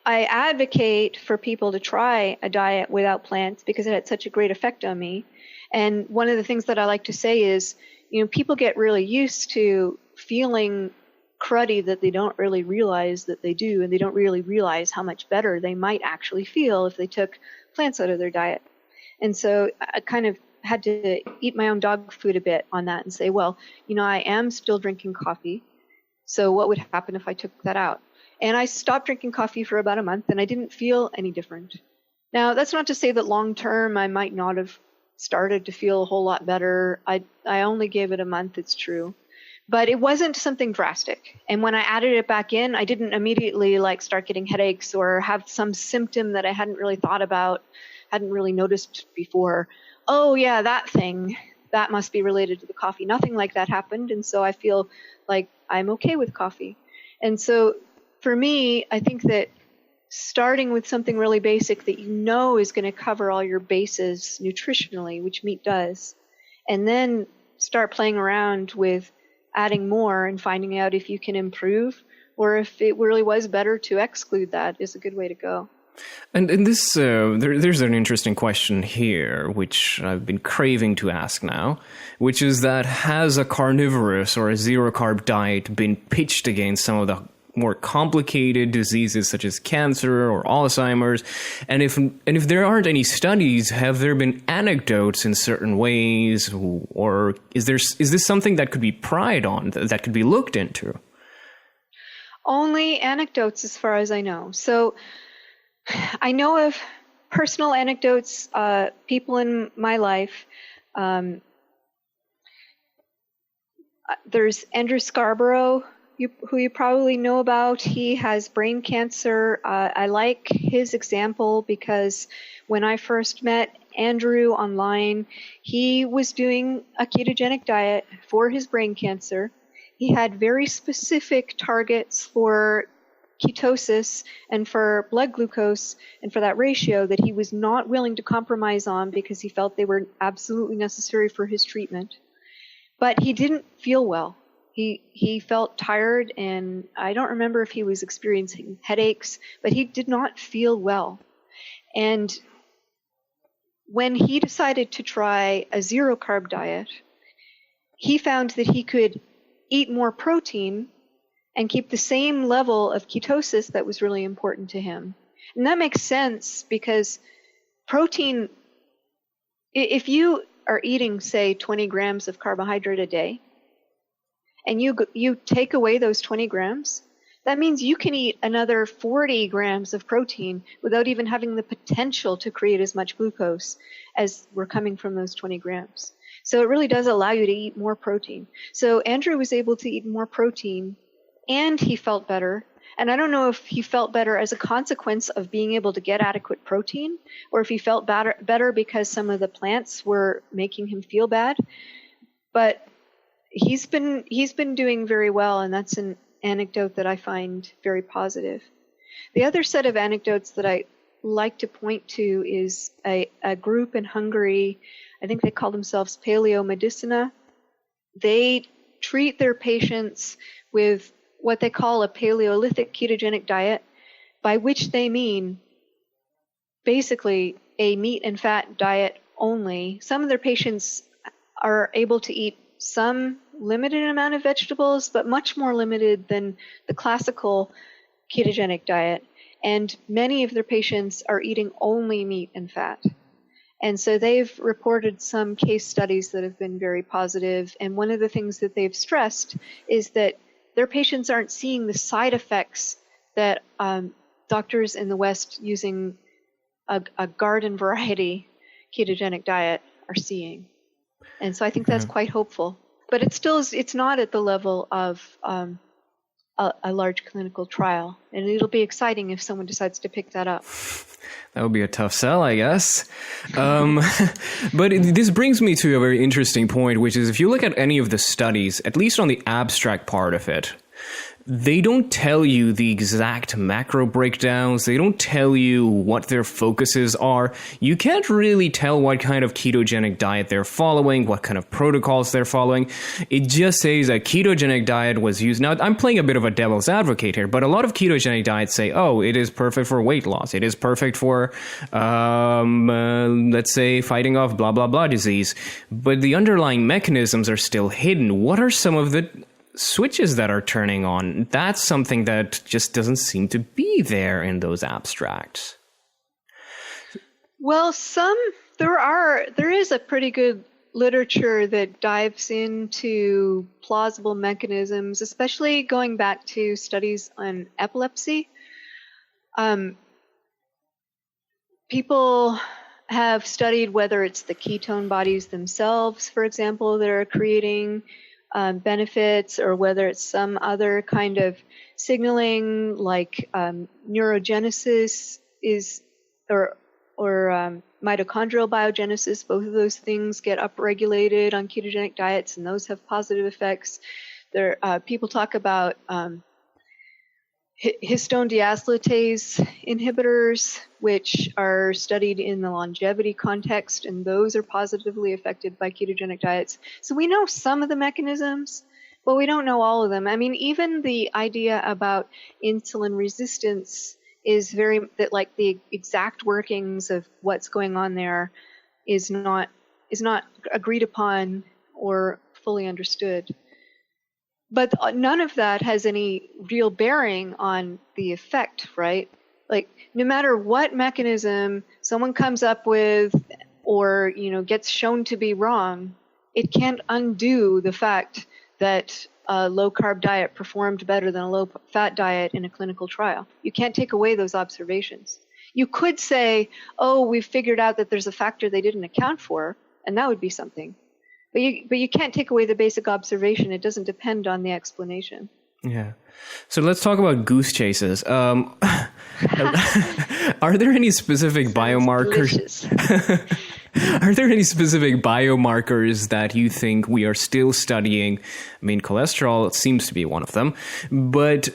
I advocate for people to try a diet without plants because it had such a great effect on me. And one of the things that I like to say is, people get really used to feeling cruddy that they don't really realize that they do, and they don't really realize how much better they might actually feel if they took plants out of their diet. And so I kind of had to eat my own dog food a bit on that and say, well, I am still drinking coffee. So what would happen if I took that out? And I stopped drinking coffee for about a month, and I didn't feel any different. Now, that's not to say that long term I might not have started to feel a whole lot better. I only gave it a month, it's true. But it wasn't something drastic. And when I added it back in, I didn't immediately start getting headaches or have some symptom that I hadn't really thought about, hadn't really noticed before. Oh, yeah, that thing, that must be related to the coffee. Nothing like that happened. And so I feel like I'm okay with coffee. And so for me, I think that starting with something really basic that is going to cover all your bases nutritionally, which meat does, and then start playing around with adding more and finding out if you can improve or if it really was better to exclude that, is a good way to go. And in this, there's an interesting question here, which I've been craving to ask now, which is that has a carnivorous or a zero-carb diet been pitched against some of the more complicated diseases such as cancer or Alzheimer's? And if there aren't any studies, have there been anecdotes in certain ways, or is this something that could be pried on, that could be looked into? Only anecdotes as far as I know. So I know of personal anecdotes, people in my life. There's Andrew Scarborough, who you probably know about. He has brain cancer. I like his example because when I first met Andrew online, he was doing a ketogenic diet for his brain cancer. He had very specific targets for ketosis and for blood glucose and for that ratio that he was not willing to compromise on because he felt they were absolutely necessary for his treatment. But he didn't feel well. He felt tired, and I don't remember if he was experiencing headaches, but he did not feel well. And when he decided to try a zero-carb diet, he found that he could eat more protein and keep the same level of ketosis that was really important to him. And that makes sense because protein, if you are eating, say, 20 grams of carbohydrate a day, and you take away those 20 grams, that means you can eat another 40 grams of protein without even having the potential to create as much glucose as were coming from those 20 grams. So it really does allow you to eat more protein. So Andrew was able to eat more protein, and he felt better. And I don't know if he felt better as a consequence of being able to get adequate protein, or if he felt better because some of the plants were making him feel bad. But he's been doing very well, and that's an anecdote that I find very positive. The other set of anecdotes that I like to point to is a group in Hungary. I think they call themselves Paleomedicina. They treat their patients with what they call a Paleolithic ketogenic diet, by which they mean basically a meat and fat diet only. Some of their patients are able to eat some limited amount of vegetables, but much more limited than the classical ketogenic diet. And many of their patients are eating only meat and fat. And so they've reported some case studies that have been very positive. And one of the things that they've stressed is that their patients aren't seeing the side effects that doctors in the West using a garden variety ketogenic diet are seeing. And so I think that's quite hopeful. But it's not at the level of a large clinical trial. And it'll be exciting if someone decides to pick that up. That would be a tough sell, I guess. But this brings me to a very interesting point, which is if you look at any of the studies, at least on the abstract part of it, they don't tell you the exact macro breakdowns. They don't tell you what their focuses are. You can't really tell what kind of ketogenic diet they're following, what kind of protocols they're following. It just says a ketogenic diet was used. Now, I'm playing a bit of a devil's advocate here, but a lot of ketogenic diets say, oh, it is perfect for weight loss. It is perfect for, let's say, fighting off blah, blah, blah disease. But the underlying mechanisms are still hidden. What are some of the switches that are turning on? That's something that just doesn't seem to be there in those abstracts. Well, there is a pretty good literature that dives into plausible mechanisms, especially going back to studies on epilepsy. People have studied whether it's the ketone bodies themselves, for example, that are creating benefits, or whether it's some other kind of signaling like neurogenesis or mitochondrial biogenesis. Both of those things get upregulated on ketogenic diets, and those have positive effects. People talk about histone deacetylase inhibitors, which are studied in the longevity context, and those are positively affected by ketogenic diets. So we know some of the mechanisms, Well, we don't know all of them. I mean, even the idea about insulin resistance is that like the exact workings of what's going on there is not agreed upon or fully understood. But none of that has any real bearing on the effect, right? Like, no matter what mechanism someone comes up with or, gets shown to be wrong, it can't undo the fact that a low-carb diet performed better than a low-fat diet in a clinical trial. You can't take away those observations. You could say, oh, we've figured out that there's a factor they didn't account for, and that would be something. But you can't take away the basic observation. It doesn't depend on the explanation. Yeah. So let's talk about goose chases. Are there any specific biomarkers? Are there any specific biomarkers that you think we are still studying? I mean, cholesterol seems to be one of them, but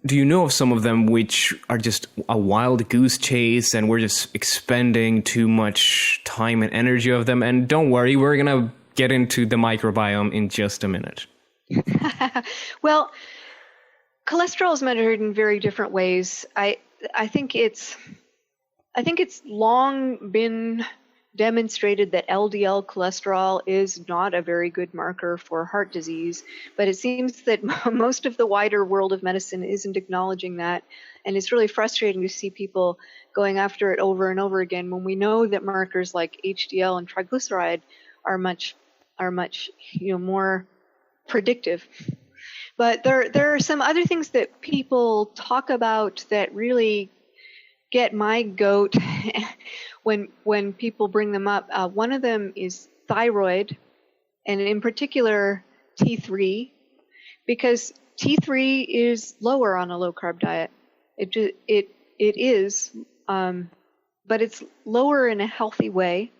do you know of some of them which are just a wild goose chase and we're just expending too much time and energy of them? And don't worry, we're going to get into the microbiome in just a minute. Well, cholesterol is measured in very different ways. I think it's long been demonstrated that LDL cholesterol is not a very good marker for heart disease, but it seems that most of the wider world of medicine isn't acknowledging that, and it's really frustrating to see people going after it over and over again when we know that markers like HDL and triglyceride are much more predictive. But there are some other things that people talk about that really get my goat when people bring them up. One of them is thyroid, and in particular T3, because T3 is lower on a low-carb diet. It is, but it's lower in a healthy way.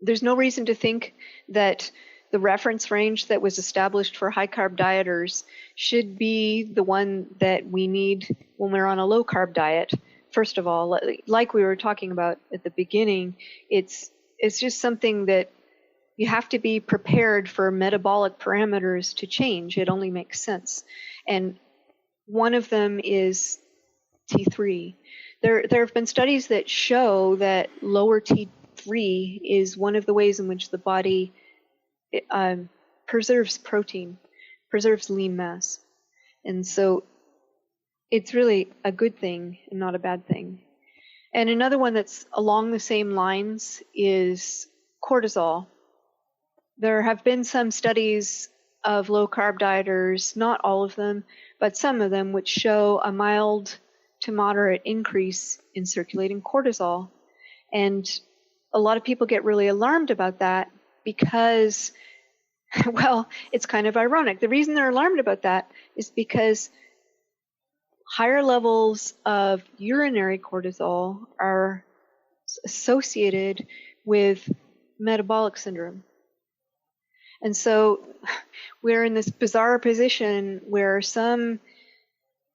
There's no reason to think that the reference range that was established for high-carb dieters should be the one that we need when we're on a low-carb diet. First of all, like we were talking about at the beginning, it's just something that you have to be prepared for metabolic parameters to change. It only makes sense. And one of them is T3. There have been studies that show that lower T3 is one of the ways in which the body preserves protein, preserves lean mass. And so it's really a good thing and not a bad thing. And another one that's along the same lines is cortisol. There have been some studies of low-carb dieters, not all of them, but some of them, which show a mild to moderate increase in circulating cortisol. And a lot of people get really alarmed about that because, well, it's kind of ironic. The reason they're alarmed about that is because higher levels of urinary cortisol are associated with metabolic syndrome. And so we're in this bizarre position where some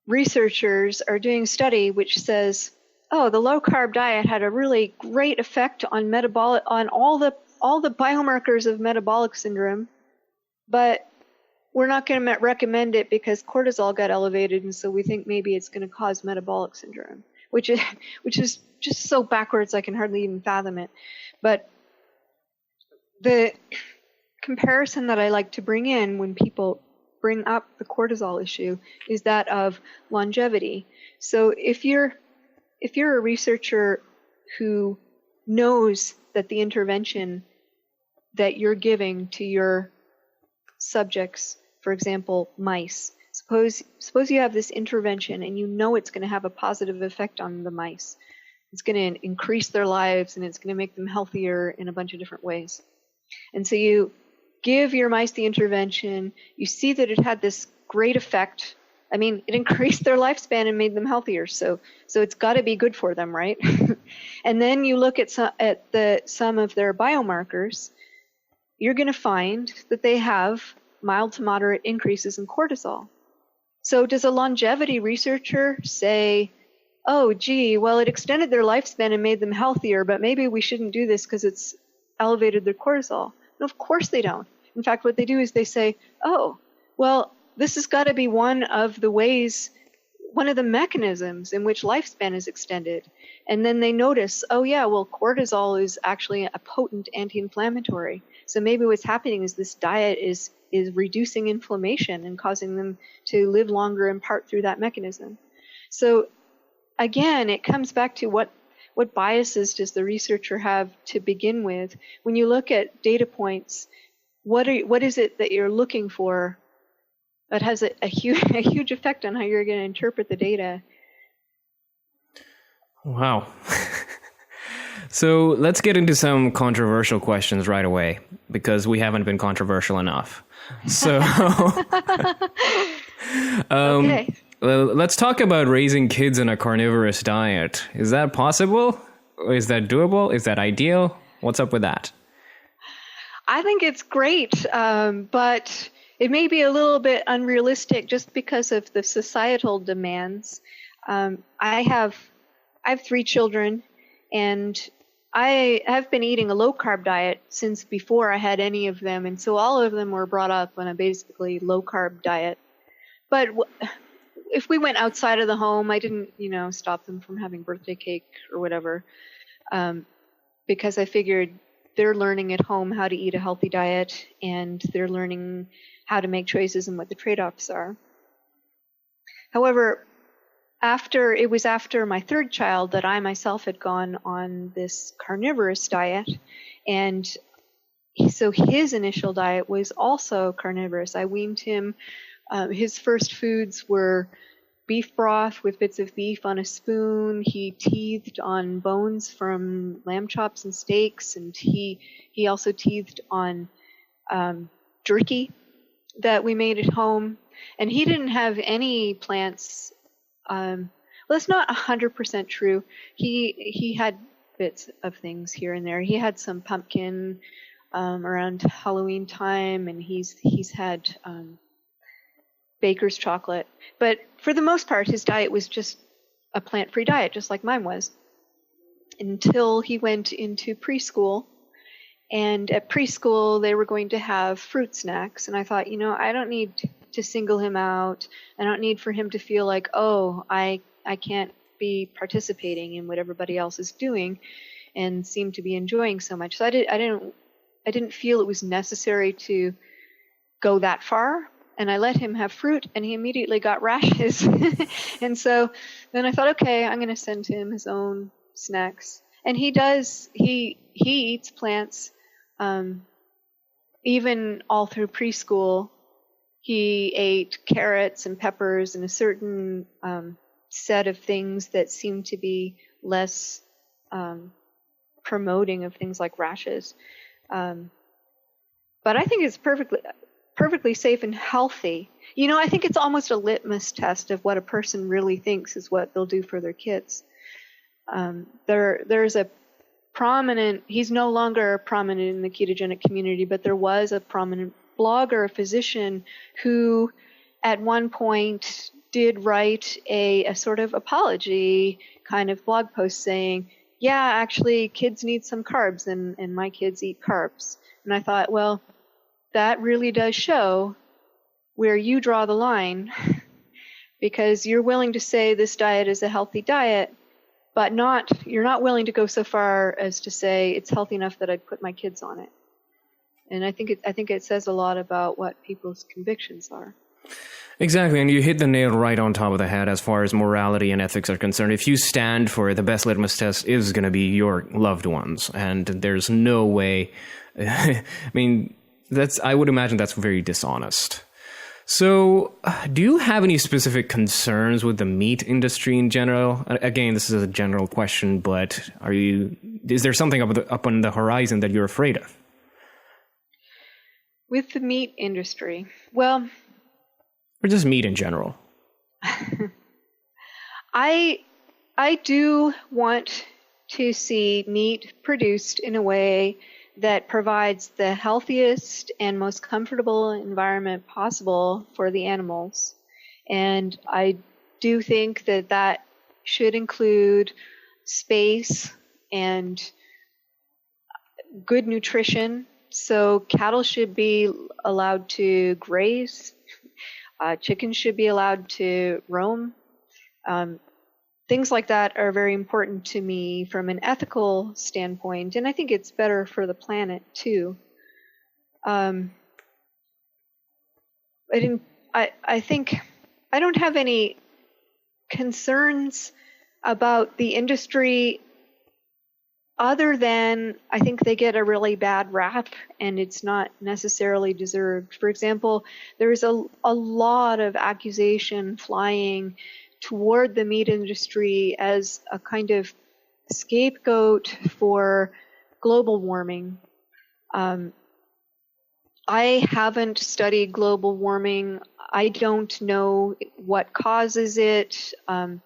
researchers are doing a study which says, oh, the low-carb diet had a really great effect on all the biomarkers of metabolic syndrome, but we're not going to recommend it because cortisol got elevated, and so we think maybe it's going to cause metabolic syndrome, which is just so backwards I can hardly even fathom it. But the comparison that I like to bring in when people bring up the cortisol issue is that of longevity. So if you're a researcher who knows that the intervention that you're giving to your subjects, for example, mice, suppose you have this intervention and you know it's going to have a positive effect on the mice. It's going to increase their lives and it's going to make them healthier in a bunch of different ways. And so you give your mice the intervention, you see that it had this great effect. I mean, it increased their lifespan and made them healthier, so it's got to be good for them, right? And then you look at some of their biomarkers, you're going to find that they have mild to moderate increases in cortisol. So does a longevity researcher say, oh, gee, well, it extended their lifespan and made them healthier, but maybe we shouldn't do this because it's elevated their cortisol? No, of course they don't. In fact, what they do is they say, oh, well, this has got to be one of the ways, one of the mechanisms in which lifespan is extended. And then they notice, oh yeah, well, cortisol is actually a potent anti-inflammatory. So maybe what's happening is this diet is reducing inflammation and causing them to live longer in part through that mechanism. So again, it comes back to what biases does the researcher have to begin with? When you look at data points, what is it that you're looking for that has a huge effect on how you're going to interpret the data? Wow. So let's get into some controversial questions right away, because we haven't been controversial enough. So Okay. well, let's talk about raising kids in a carnivorous diet. Is that possible? Is that doable? Is that ideal? What's up with that? I think it's great, but it may be a little bit unrealistic just because of the societal demands. I have 3 children, and I have been eating a low-carb diet since before I had any of them, and so all of them were brought up on a basically low-carb diet. But if we went outside of the home, I didn't, stop them from having birthday cake or whatever, because I figured they're learning at home how to eat a healthy diet, and they're learning how to make choices and what the trade-offs are. However, after my 3rd child that I myself had gone on this carnivorous diet, and so his initial diet was also carnivorous. I weaned him. His first foods were beef broth with bits of beef on a spoon. He teethed on bones from lamb chops and steaks, and he also teethed on jerky that we made at home. And he didn't have any plants. Well, it's not 100% true. He had bits of things here and there. He had some pumpkin around Halloween time, and he's had baker's chocolate. But for the most part, his diet was just a plant-free diet, just like mine was, until he went into preschool. And at preschool, they were going to have fruit snacks. And I thought, I don't need to single him out. I don't need for him to feel like, oh, I can't be participating in what everybody else is doing and seem to be enjoying so much. So I didn't feel it was necessary to go that far. And I let him have fruit, and he immediately got rashes. And so then I thought, okay, I'm going to send him his own snacks. And he eats plants, even all through preschool. He ate carrots and peppers and a certain set of things that seemed to be less promoting of things like rashes. But I think it's perfectly safe and healthy. I think it's almost a litmus test of what a person really thinks is what they'll do for their kids. There's a prominent, he's no longer prominent in the ketogenic community, but there was a prominent blogger, a physician, who at one point did write a sort of apology kind of blog post saying, yeah, actually kids need some carbs, and my kids eat carbs. And I thought, well, that really does show where you draw the line, because you're willing to say this diet is a healthy diet, but you're not willing to go so far as to say it's healthy enough that I'd put my kids on it. And I think it says a lot about what people's convictions are. Exactly, and you hit the nail right on top of the head as far as morality and ethics are concerned. If you stand for it, the best litmus test is going to be your loved ones, and there's no way. I mean, I would imagine that's very dishonest. So, do you have any specific concerns with the meat industry in general? Again, this is a general question, but is there something up on the horizon that you're afraid of? With the meat industry, well, or just meat in general? I do want to see meat produced in a way that provides the healthiest and most comfortable environment possible for the animals. And I do think that should include space and good nutrition So cattle should be allowed to graze. Chickens should be allowed to roam. Things like that are very important to me from an ethical standpoint, and I think it's better for the planet too. I think I don't have any concerns about the industry other than I think they get a really bad rap and it's not necessarily deserved. For example, there's a lot of accusation flying toward the meat industry as a kind of scapegoat for global warming. I haven't studied global warming. I don't know what causes it. I'm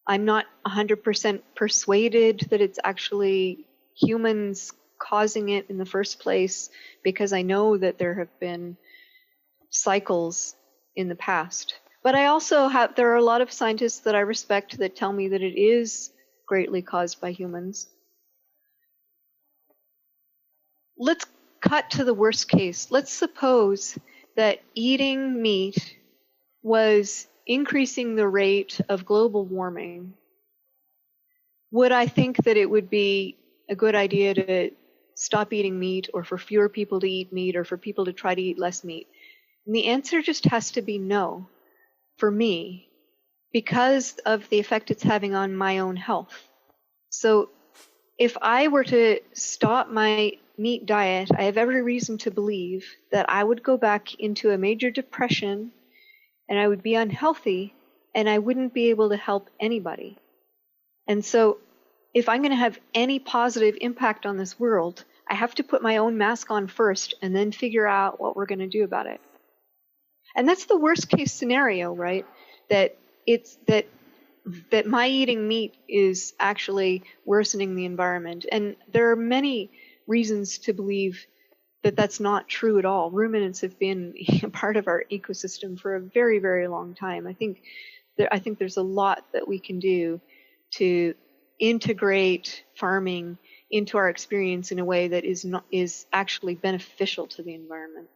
not 100% persuaded that it's actually humans causing it in the first place, because I know that there have been cycles in the past. But I also there are a lot of scientists that I respect that tell me that it is greatly caused by humans. Let's cut to the worst case. Let's suppose that eating meat was increasing the rate of global warming. Would I think that it would be a good idea to stop eating meat, or for fewer people to eat meat, or for people to try to eat less meat? And the answer just has to be no, for me, because of the effect it's having on my own health. So if I were to stop my meat diet, I have every reason to believe that I would go back into a major depression, and I would be unhealthy, and I wouldn't be able to help anybody. And so if I'm going to have any positive impact on this world, I have to put my own mask on first and then figure out what we're going to do about it. And that's the worst case scenario, right? That my eating meat is actually worsening the environment. And there are many reasons to believe that that's not true at all. Ruminants have been a part of our ecosystem for a very, very long time. I think there's a lot that we can do to integrate farming into our experience in a way that is actually beneficial to the environment.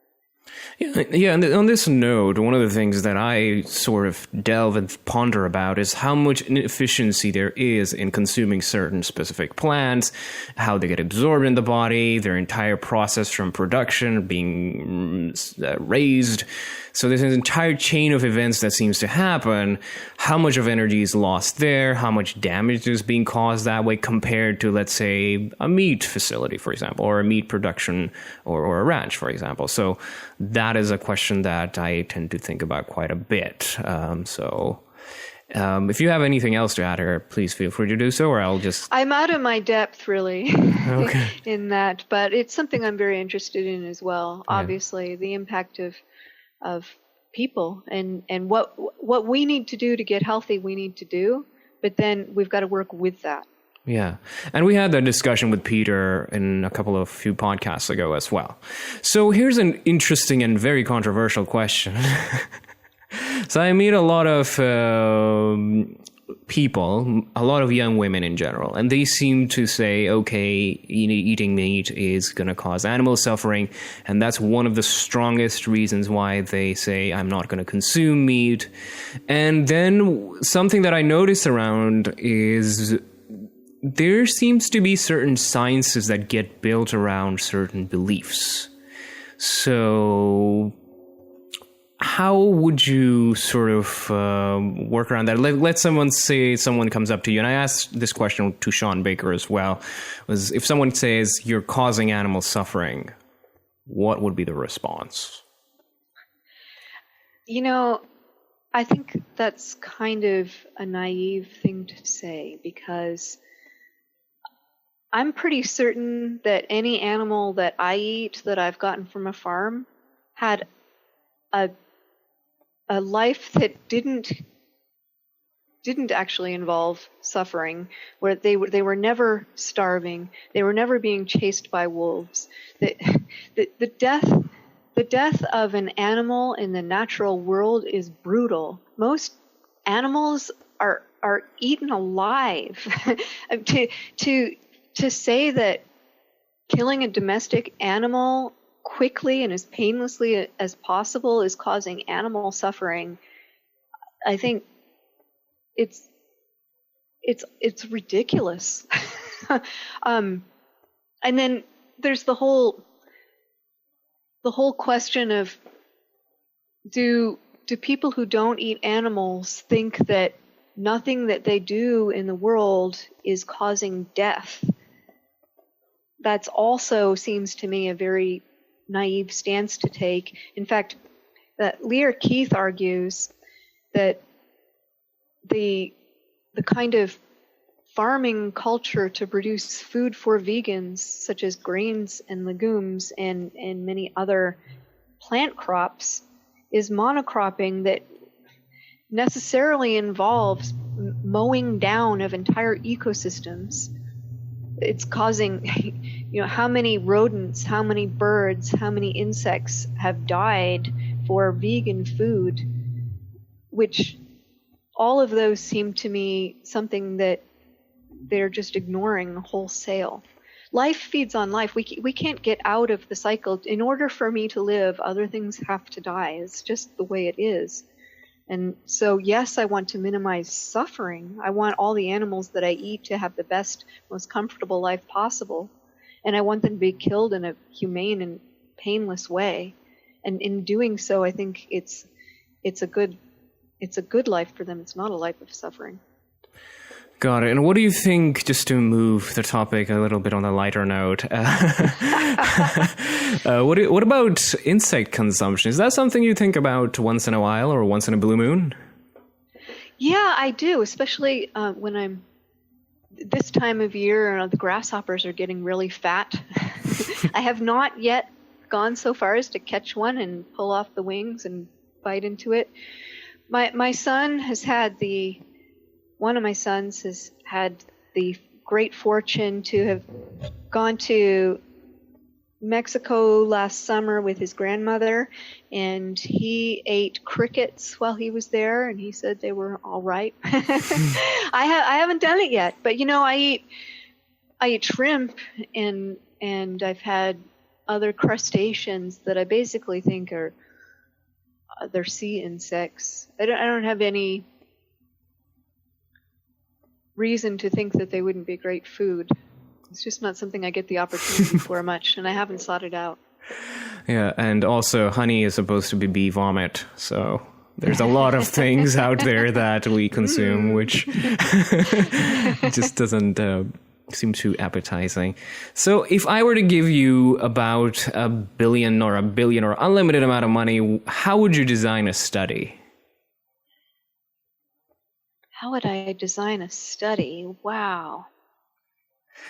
Yeah. And on this note, one of the things that I sort of delve and ponder about is how much inefficiency there is in consuming certain specific plants, how they get absorbed in the body, their entire process from production being raised. So there's an entire chain of events that seems to happen. How much of energy is lost there? How much damage is being caused that way compared to, let's say, a meat facility, for example, or a meat production or a ranch, for example. So that is a question that I tend to think about quite a bit. If you have anything else to add here, please feel free to do so, or I'll just... I'm out of my depth, really, okay. in that, but it's something I'm very interested in as well. Yeah. Obviously, the impact of people and what we need to do to get healthy, we need to do, but then we've got to work with that. Yeah. And we had that discussion with Peter in a few podcasts ago as well. So here's an interesting and very controversial question. So I meet a lot of people, a lot of young women in general, and they seem to say, okay, eating meat is going to cause animal suffering. And that's one of the strongest reasons why they say, I'm not going to consume meat. And then something that I notice around is there seems to be certain sciences that get built around certain beliefs. So how would you sort of work around that? Let someone comes up to you, and I asked this question to Sean Baker as well, was if someone says you're causing animal suffering, what would be the response? I think that's kind of a naive thing to say, because I'm pretty certain that any animal that I eat that I've gotten from a farm had a life that didn't actually involve suffering, where they were never starving, they were never being chased by wolves. The death of an animal in the natural world is brutal. Most animals are eaten alive. To say that killing a domestic animal quickly and as painlessly as possible is causing animal suffering, I think it's ridiculous. And then there's the whole question of, do people who don't eat animals think that nothing that they do in the world is causing death? That's also seems to me a very naive stance to take. In fact, that Lear Keith argues that the kind of farming culture to produce food for vegans, such as grains and legumes and many other plant crops, is monocropping that necessarily involves mowing down of entire ecosystems. It's causing, how many rodents, how many birds, how many insects have died for vegan food, which all of those seem to me something that they're just ignoring wholesale. Life feeds on life. We can't get out of the cycle. In order for me to live, other things have to die. It's just the way it is. And so, yes, I want to minimize suffering. I want all the animals that I eat to have the best, most comfortable life possible. And I want them to be killed in a humane and painless way. And in doing so, I think it's a good life for them. It's not a life of suffering. Got it. And what do you think, just to move the topic a little bit on a lighter note, what about insect consumption? Is that something you think about once in a while or once in a blue moon? Yeah, I do, especially when I'm this time of year, the grasshoppers are getting really fat. I have not yet gone so far as to catch one and pull off the wings and bite into it. My son has had one of my sons has had the great fortune to have gone to Mexico last summer with his grandmother, and he ate crickets while he was there, and he said they were all right. I haven't done it yet, but I eat shrimp, and I've had other crustaceans that I basically think they're sea insects. I don't have any reason to think that they wouldn't be great food. It's just not something I get the opportunity for much, and I haven't sought it out. Yeah, and also honey is supposed to be bee vomit, so there's a lot of things out there that we consume which just doesn't seem too appetizing. So if I were to give you about $1 billion or unlimited amount of money, how would you design a study? How would I design a study? Wow.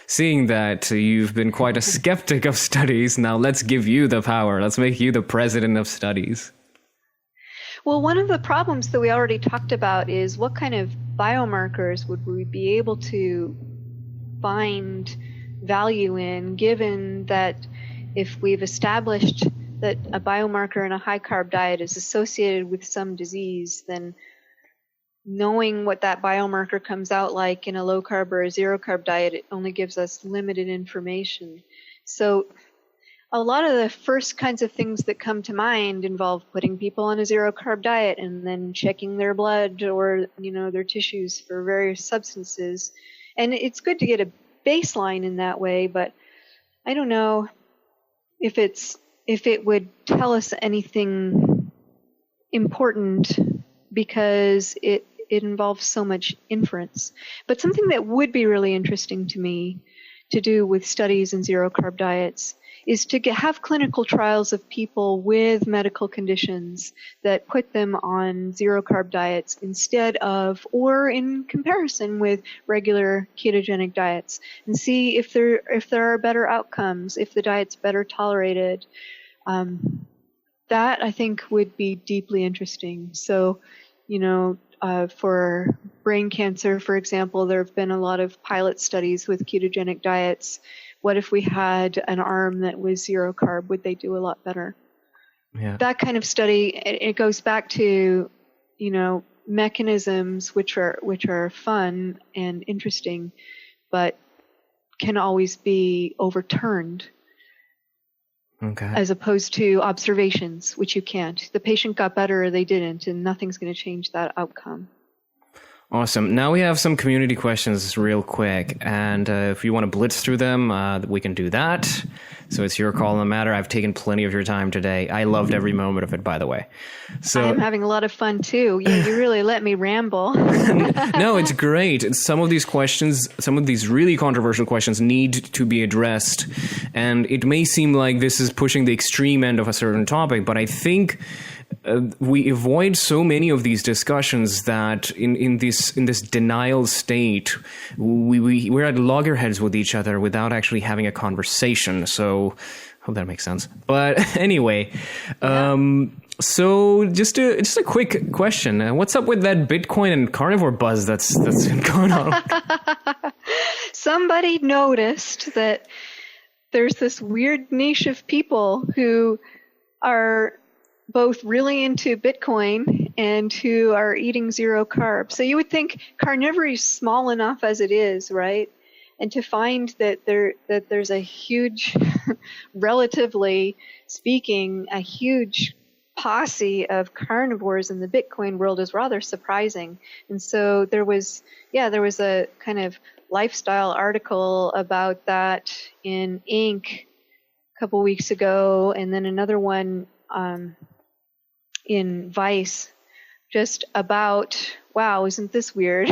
Seeing that you've been quite a skeptic of studies, now let's give you the power. Let's make you the president of studies. Well, one of the problems that we already talked about is what kind of biomarkers would we be able to find value in, given that if we've established that a biomarker in a high-carb diet is associated with some disease, then knowing what that biomarker comes out like in a low-carb or a zero-carb diet, it only gives us limited information. So a lot of the first kinds of things that come to mind involve putting people on a zero-carb diet and then checking their blood or their tissues for various substances. And it's good to get a baseline in that way, but I don't know if it would tell us anything important, because it involves so much inference. But something that would be really interesting to me to do with studies in zero-carb diets is to have clinical trials of people with medical conditions that put them on zero-carb diets instead of, or in comparison with, regular ketogenic diets, and see if there are better outcomes, if the diet's better tolerated. That, I think, would be deeply interesting. So, for brain cancer, for example, there have been a lot of pilot studies with ketogenic diets. What if we had an arm that was zero carb? Would they do a lot better? Yeah. That kind of study, it goes back to, mechanisms which are fun and interesting, but can always be overturned. Okay. As opposed to observations, which you can't. The patient got better or they didn't, and nothing's going to change that outcome. Awesome. Now we have some community questions real quick. And if you want to blitz through them, we can do that. So it's your call on the matter. I've taken plenty of your time today. I loved every moment of it, by the way. So I'm having a lot of fun, too. You really let me ramble. No, it's great. Some of these questions, some of these really controversial questions need to be addressed. And it may seem like this is pushing the extreme end of a certain topic, but I think we avoid so many of these discussions that in this denial state, we're at loggerheads with each other without actually having a conversation. So, hope that makes sense. But anyway, so just a quick question: what's up with that Bitcoin and carnivore buzz that's going on? Somebody noticed that there's this weird niche of people who are both really into Bitcoin and who are eating zero carb. So you would think carnivory is small enough as it is, right? And to find that there's a huge, relatively speaking, a huge posse of carnivores in the Bitcoin world is rather surprising. And so there was a kind of lifestyle article about that in Inc. a couple weeks ago, and then another one in Vice, just about, wow, isn't this weird?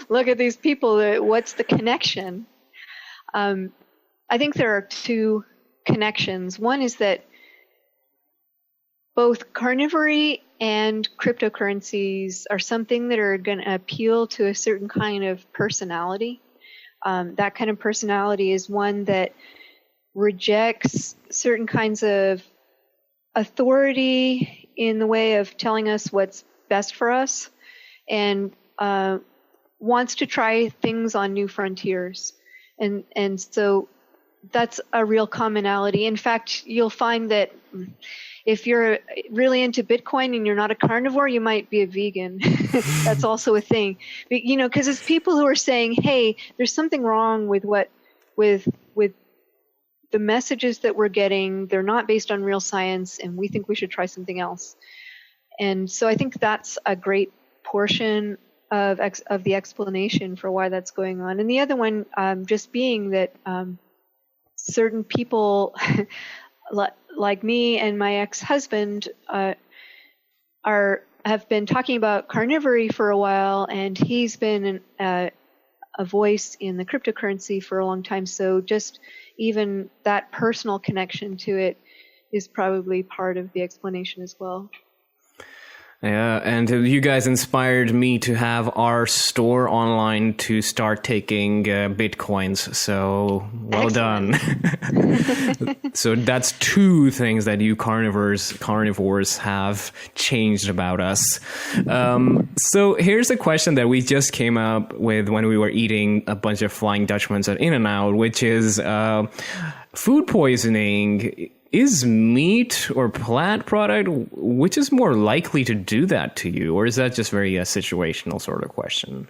Look at these people. What's the connection? I think there are two connections. One is that both carnivory and cryptocurrencies are something that are going to appeal to a certain kind of personality. That kind of personality is one that rejects certain kinds of authority in the way of telling us what's best for us, and wants to try things on new frontiers. And so that's a real commonality. In fact, you'll find that if you're really into Bitcoin and you're not a carnivore, you might be a vegan. That's also a thing. You know, because it's people who are saying, hey, there's something wrong with the messages that we're getting. They're not based on real science, and we think we should try something else. And so I think that's a great portion of the explanation for why that's going on. And the other one just being that certain people like me and my ex-husband have been talking about carnivory for a while, and he's been a voice in the cryptocurrency for a long time. So just even that personal connection to it is probably part of the explanation as well. Yeah, and you guys inspired me to have our store online to start taking Bitcoins. So well done. So that's two things that you carnivores have changed about us. So here's a question that we just came up with when we were eating a bunch of Flying Dutchmans at In-N-Out, which is food poisoning. Is meat or plant product, which is more likely to do that to you? Or is that just very situational sort of question?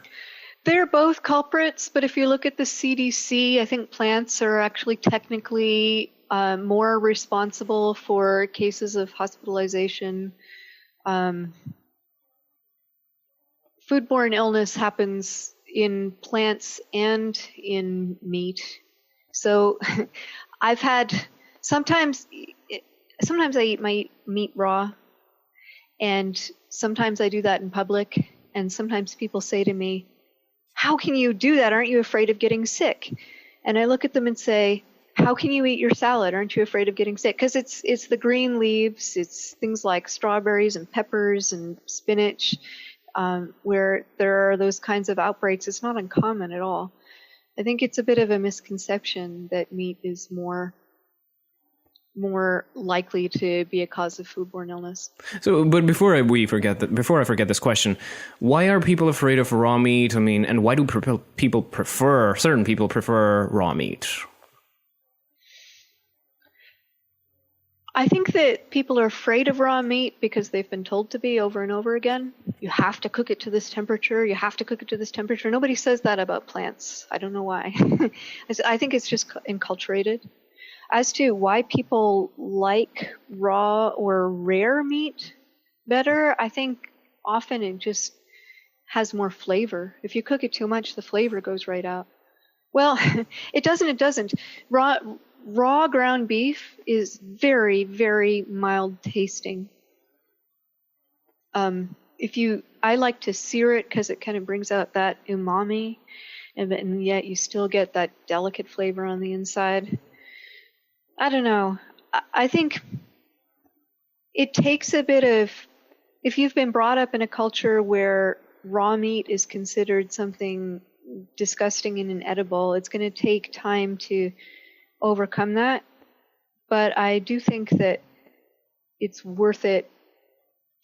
They're both culprits, but if you look at the CDC, I think plants are actually technically more responsible for cases of hospitalization. Foodborne illness happens in plants and in meat. So I've had... Sometimes I eat my meat raw, and sometimes I do that in public, and sometimes people say to me, how can you do that? Aren't you afraid of getting sick? And I look at them and say, how can you eat your salad? Aren't you afraid of getting sick? Because it's the green leaves, it's things like strawberries and peppers and spinach, where there are those kinds of outbreaks. It's not uncommon at all. I think it's a bit of a misconception that meat is more likely to be a cause of foodborne illness. So, but before I forget this question, why are people afraid of raw meat? I mean, and why do certain people prefer raw meat? I think that people are afraid of raw meat because they've been told to be over and over again. You have to cook it to this temperature. You have to cook it to this temperature. Nobody says that about plants. I don't know why. I think it's just enculturated. As to why people like raw or rare meat better, I think often it just has more flavor. If you cook it too much, the flavor goes right out. Well, it doesn't. Raw ground beef is very, very mild tasting. I like to sear it because it kind of brings out that umami, and yet you still get that delicate flavor on the inside. I don't know. I think it takes a bit of, if you've been brought up in a culture where raw meat is considered something disgusting and inedible, it's going to take time to overcome that. But I do think that it's worth it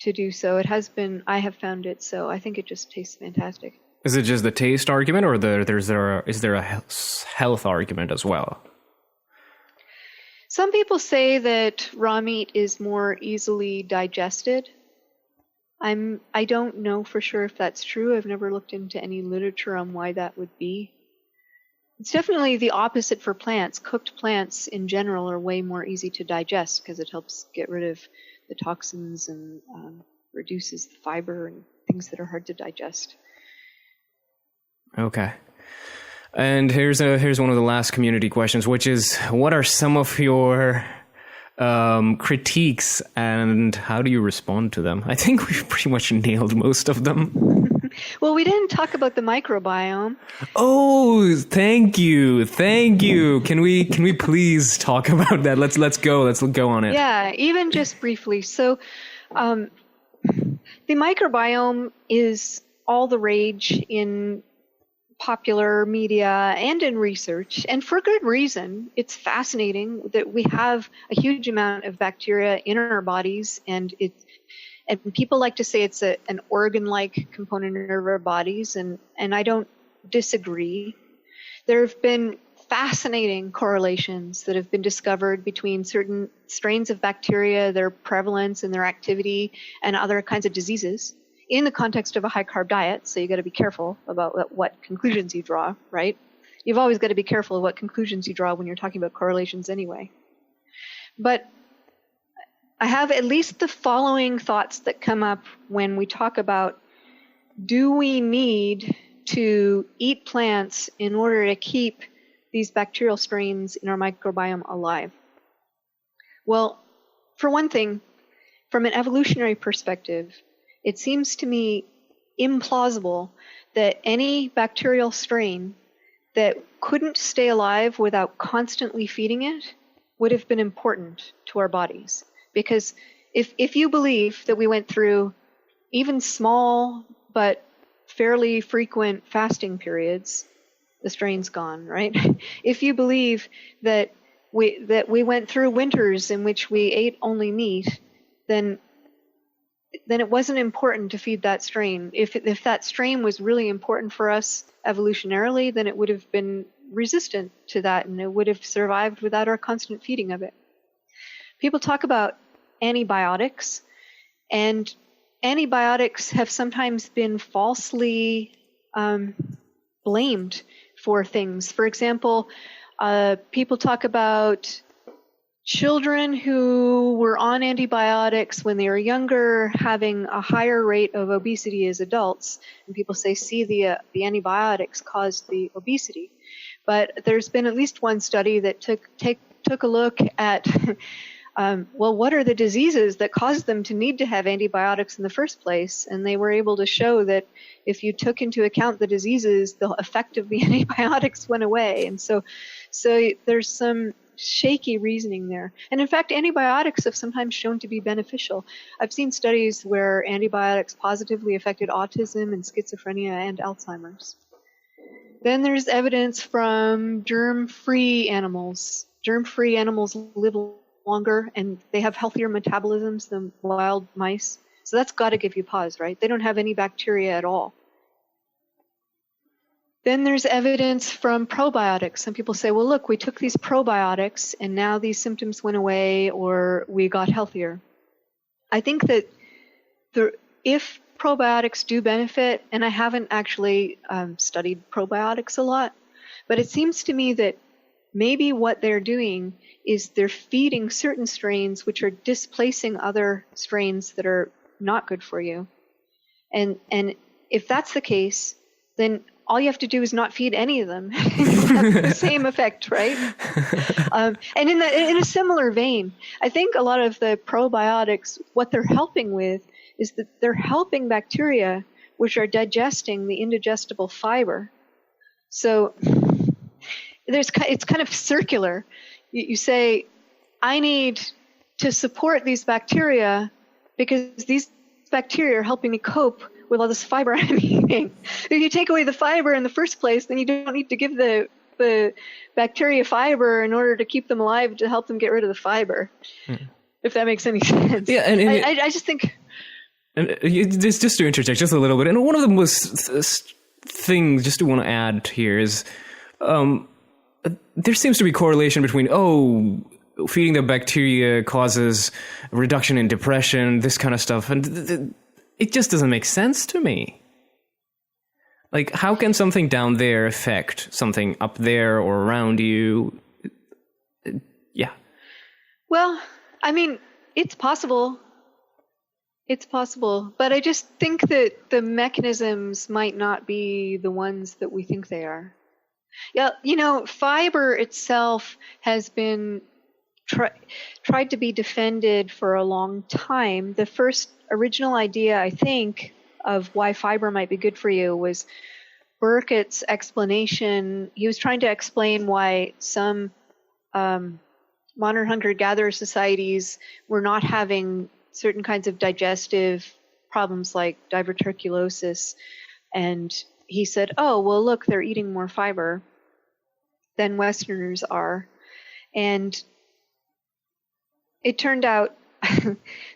to do so. It has been, I have found it so. I think it just tastes fantastic. Is it just the taste argument, or is there a health argument as well? Some people say that raw meat is more easily digested. I don't know for sure if that's true. I've never looked into any literature on why that would be. It's definitely the opposite for plants. Cooked plants in general are way more easy to digest because it helps get rid of the toxins and reduces the fiber and things that are hard to digest. Okay. And here's one of the last community questions, which is, what are some of your critiques and how do you respond to them? I think we've pretty much nailed most of them. Well, we didn't talk about the microbiome. Oh, thank you. Can we please talk about that? Let's go on it. Yeah, even just briefly. So, the microbiome is all the rage in popular media and in research, and for good reason. It's fascinating that we have a huge amount of bacteria in our bodies, and people like to say it's an organ-like component of our bodies, and I don't disagree. There have been fascinating correlations that have been discovered between certain strains of bacteria, their prevalence and their activity, and other kinds of diseases in the context of a high-carb diet. So you got to be careful about what conclusions you draw, right? You've always got to be careful of what conclusions you draw when you're talking about correlations anyway. But I have at least the following thoughts that come up when we talk about, do we need to eat plants in order to keep these bacterial strains in our microbiome alive? Well, for one thing, from an evolutionary perspective, it seems to me implausible that any bacterial strain that couldn't stay alive without constantly feeding it would have been important to our bodies. Because if you believe that we went through even small but fairly frequent fasting periods, the strain's gone, right? If you believe that we went through winters in which we ate only meat, then it wasn't important to feed that strain. If that strain was really important for us evolutionarily, then it would have been resistant to that, and it would have survived without our constant feeding of it. People talk about antibiotics, and antibiotics have sometimes been falsely blamed for things. For example, people talk about children who were on antibiotics when they were younger having a higher rate of obesity as adults, and people say, see, the antibiotics caused the obesity. But there's been at least one study that took a look at what are the diseases that caused them to need to have antibiotics in the first place? And they were able to show that if you took into account the diseases, the effect of the antibiotics went away. And so there's some shaky reasoning there. And in fact, antibiotics have sometimes shown to be beneficial. I've seen studies where antibiotics positively affected autism and schizophrenia and Alzheimer's. Then there's evidence from germ-free animals. Germ-free animals live longer and they have healthier metabolisms than wild mice. So that's got to give you pause, right? They don't have any bacteria at all. Then there's evidence from probiotics. Some people say, well, look, we took these probiotics and now these symptoms went away or we got healthier. I think that if probiotics do benefit, and I haven't actually studied probiotics a lot, but it seems to me that maybe what they're doing is they're feeding certain strains which are displacing other strains that are not good for you. And if that's the case, then all you have to do is not feed any of them. You'll have the same effect, right? And in a similar vein, I think a lot of the probiotics, what they're helping with is that they're helping bacteria which are digesting the indigestible fiber. So it's kind of circular. You say, I need to support these bacteria because these bacteria are helping me cope with all this fiber I'm eating. If you take away the fiber in the first place, then you don't need to give the bacteria fiber in order to keep them alive to help them get rid of the fiber. If that makes any sense. Yeah, and I just think... And just to interject just a little bit, and one of the most things just to want to add here is there seems to be correlation between, feeding the bacteria causes a reduction in depression, this kind of stuff, and it just doesn't make sense to me. Like, how can something down there affect something up there or around you? Yeah. Well, I mean, it's possible. It's possible. But I just think that the mechanisms might not be the ones that we think they are. Yeah, fiber itself has been tried to be defended for a long time. The first original idea, I think, of why fiber might be good for you was Burkitt's explanation. He was trying to explain why some modern hunter-gatherer societies were not having certain kinds of digestive problems like diverticulosis. And he said, oh, well, look, they're eating more fiber than Westerners are. And it turned out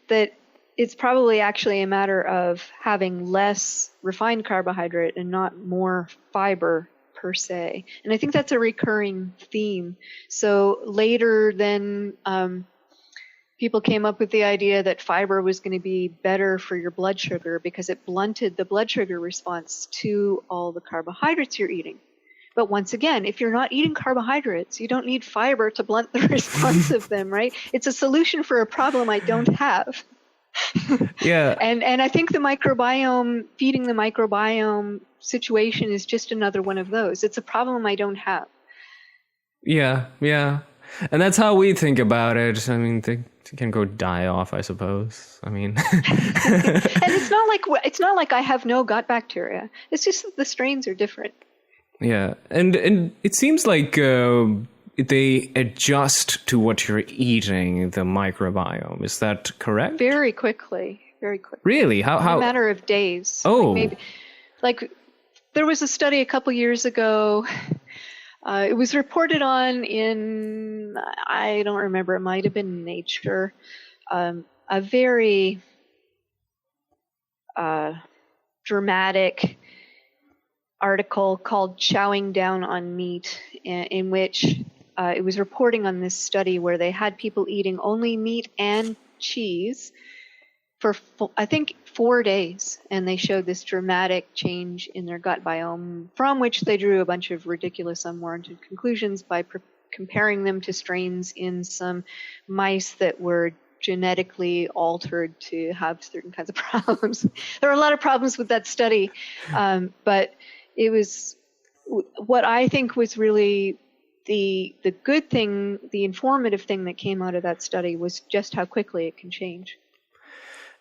that it's probably actually a matter of having less refined carbohydrate and not more fiber per se. And I think that's a recurring theme. So later then people came up with the idea that fiber was going to be better for your blood sugar because it blunted the blood sugar response to all the carbohydrates you're eating. But once again, if you're not eating carbohydrates, you don't need fiber to blunt the response of them, right? It's a solution for a problem I don't have. Yeah. And I think the microbiome, feeding the microbiome situation is just another one of those. It's a problem I don't have. Yeah. And that's how we think about it. I mean, they can go die off, I suppose. I mean, and it's not like I have no gut bacteria. It's just that the strains are different. Yeah, and it seems like they adjust to what you're eating, the microbiome. Is that correct? Very quickly. Really? How? In a matter of days. Oh. Like there was a study a couple years ago. It was reported on in, I don't remember, it might have been Nature, a very dramatic article called Chowing Down on Meat, in which it was reporting on this study where they had people eating only meat and cheese for, I think, 4 days, and they showed this dramatic change in their gut biome, from which they drew a bunch of ridiculous, unwarranted conclusions by comparing them to strains in some mice that were genetically altered to have certain kinds of problems. There were a lot of problems with that study, but it was what I think was really the good thing, the informative thing that came out of that study was just how quickly it can change.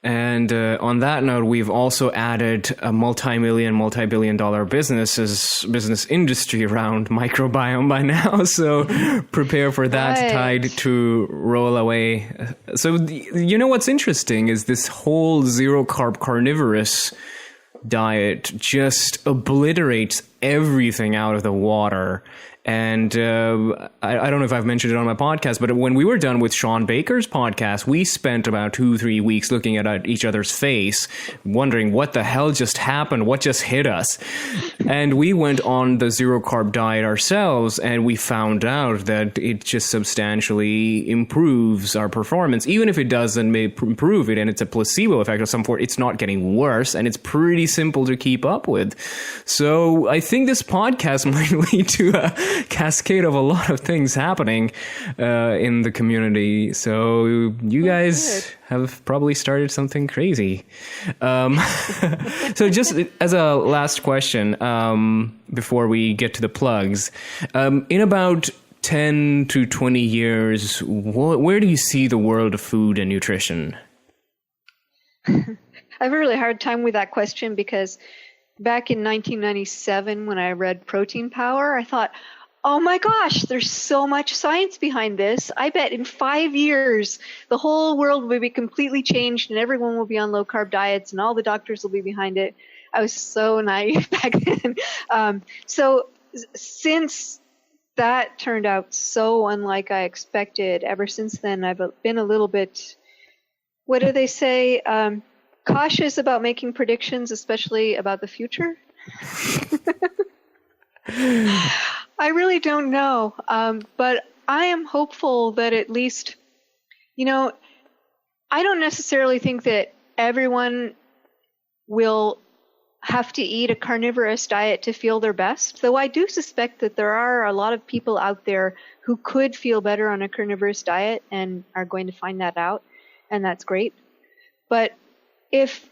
And on that note, we've also added a multi-billion-dollar business industry around microbiome by now. So prepare for that tide to roll away. So what's interesting is this whole zero-carb carnivorous diet just obliterates everything out of the water And I don't know if I've mentioned it on my podcast, but when we were done with Sean Baker's podcast, we spent about 2-3 weeks looking at each other's face, wondering what the hell just happened, what just hit us. And we went on the zero-carb diet ourselves, and we found out that it just substantially improves our performance. Even if it doesn't improve it, and it's a placebo effect of some sort, it's not getting worse, and it's pretty simple to keep up with. So I think this podcast might lead to a cascade of a lot of things happening in the community. So you guys have probably started something crazy. So just as a last question, before we get to the plugs, in about 10 to 20 years, where do you see the world of food and nutrition? I have a really hard time with that question because back in 1997, when I read Protein Power, I thought, oh my gosh, there's so much science behind this. I bet in 5 years, the whole world will be completely changed and everyone will be on low-carb diets and all the doctors will be behind it. I was so naive back then. So since that turned out so unlike I expected, ever since then, I've been a little bit, what do they say, cautious about making predictions, especially about the future. I really don't know, but I am hopeful that at least, I don't necessarily think that everyone will have to eat a carnivorous diet to feel their best, though I do suspect that there are a lot of people out there who could feel better on a carnivorous diet and are going to find that out, and that's great. But if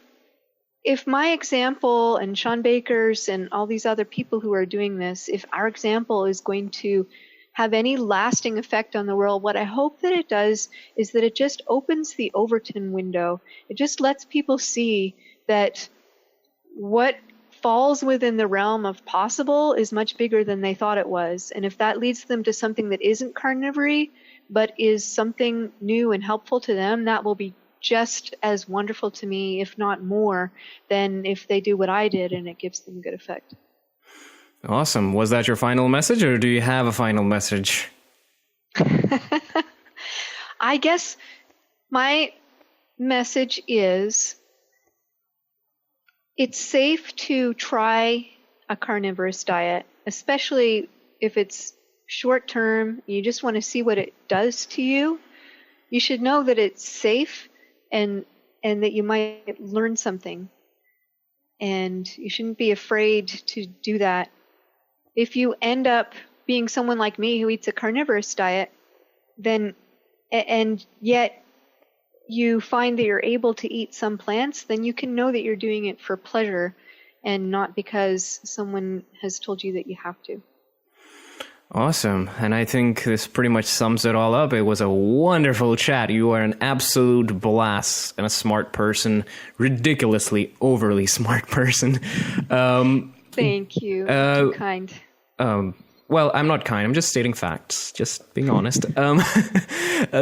my example and Sean Baker's and all these other people who are doing this, if our example is going to have any lasting effect on the world, what I hope that it does is that it just opens the Overton window. It just lets people see that what falls within the realm of possible is much bigger than they thought it was. And if that leads them to something that isn't carnivory, but is something new and helpful to them, that will be just as wonderful to me, if not more, than if they do what I did and it gives them good effect. Awesome. Was that your final message, or do you have a final message? I guess my message is it's safe to try a carnivorous diet, especially if it's short term, you just want to see what it does to you. You should know that it's safe and that you might learn something. And you shouldn't be afraid to do that. If you end up being someone like me who eats a carnivorous diet, then and yet you find that you're able to eat some plants, then you can know that you're doing it for pleasure and not because someone has told you that you have to. Awesome. And I think this pretty much sums it all up. It was a wonderful chat. You are an absolute blast and a smart person, ridiculously overly smart person. Thank you. Too kind. Well, I'm not kind. I'm just stating facts, just being honest.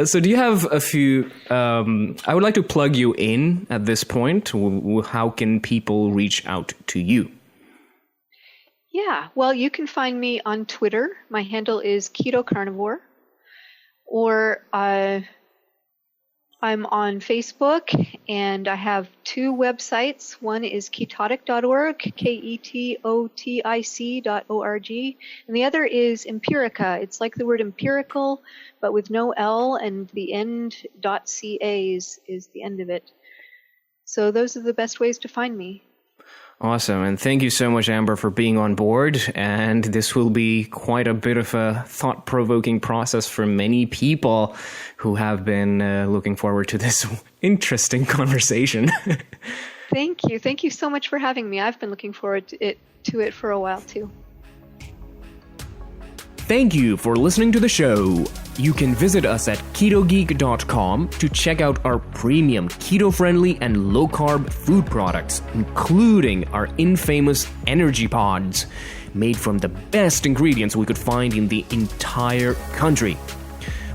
So do you have a few... I would like to plug you in at this point. How can people reach out to you? Yeah, well, you can find me on Twitter. My handle is Keto Carnivore. Or I'm on Facebook, and I have two websites. One is ketotic.org, ketotic.org, and the other is Empirica. It's like the word empirical, but with no L, and the end .ca is the end of it. So those are the best ways to find me. Awesome. And thank you so much, Amber, for being on board. And this will be quite a bit of a thought-provoking process for many people who have been looking forward to this interesting conversation. Thank you. Thank you so much for having me. I've been looking forward to it for a while, too. Thank you for listening to the show. You can visit us at ketogeek.com to check out our premium keto-friendly and low-carb food products, including our infamous energy pods, made from the best ingredients we could find in the entire country.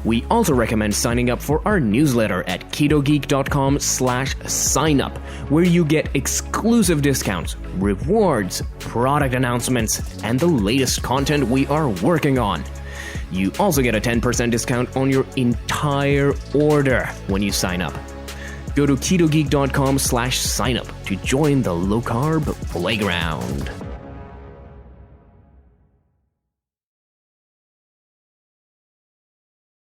We also recommend signing up for our newsletter at ketogeek.com/signup, where you get exclusive discounts, rewards, product announcements, and the latest content we are working on. You also get a 10% discount on your entire order when you sign up. Go to ketogeek.com/signup to join the low-carb playground.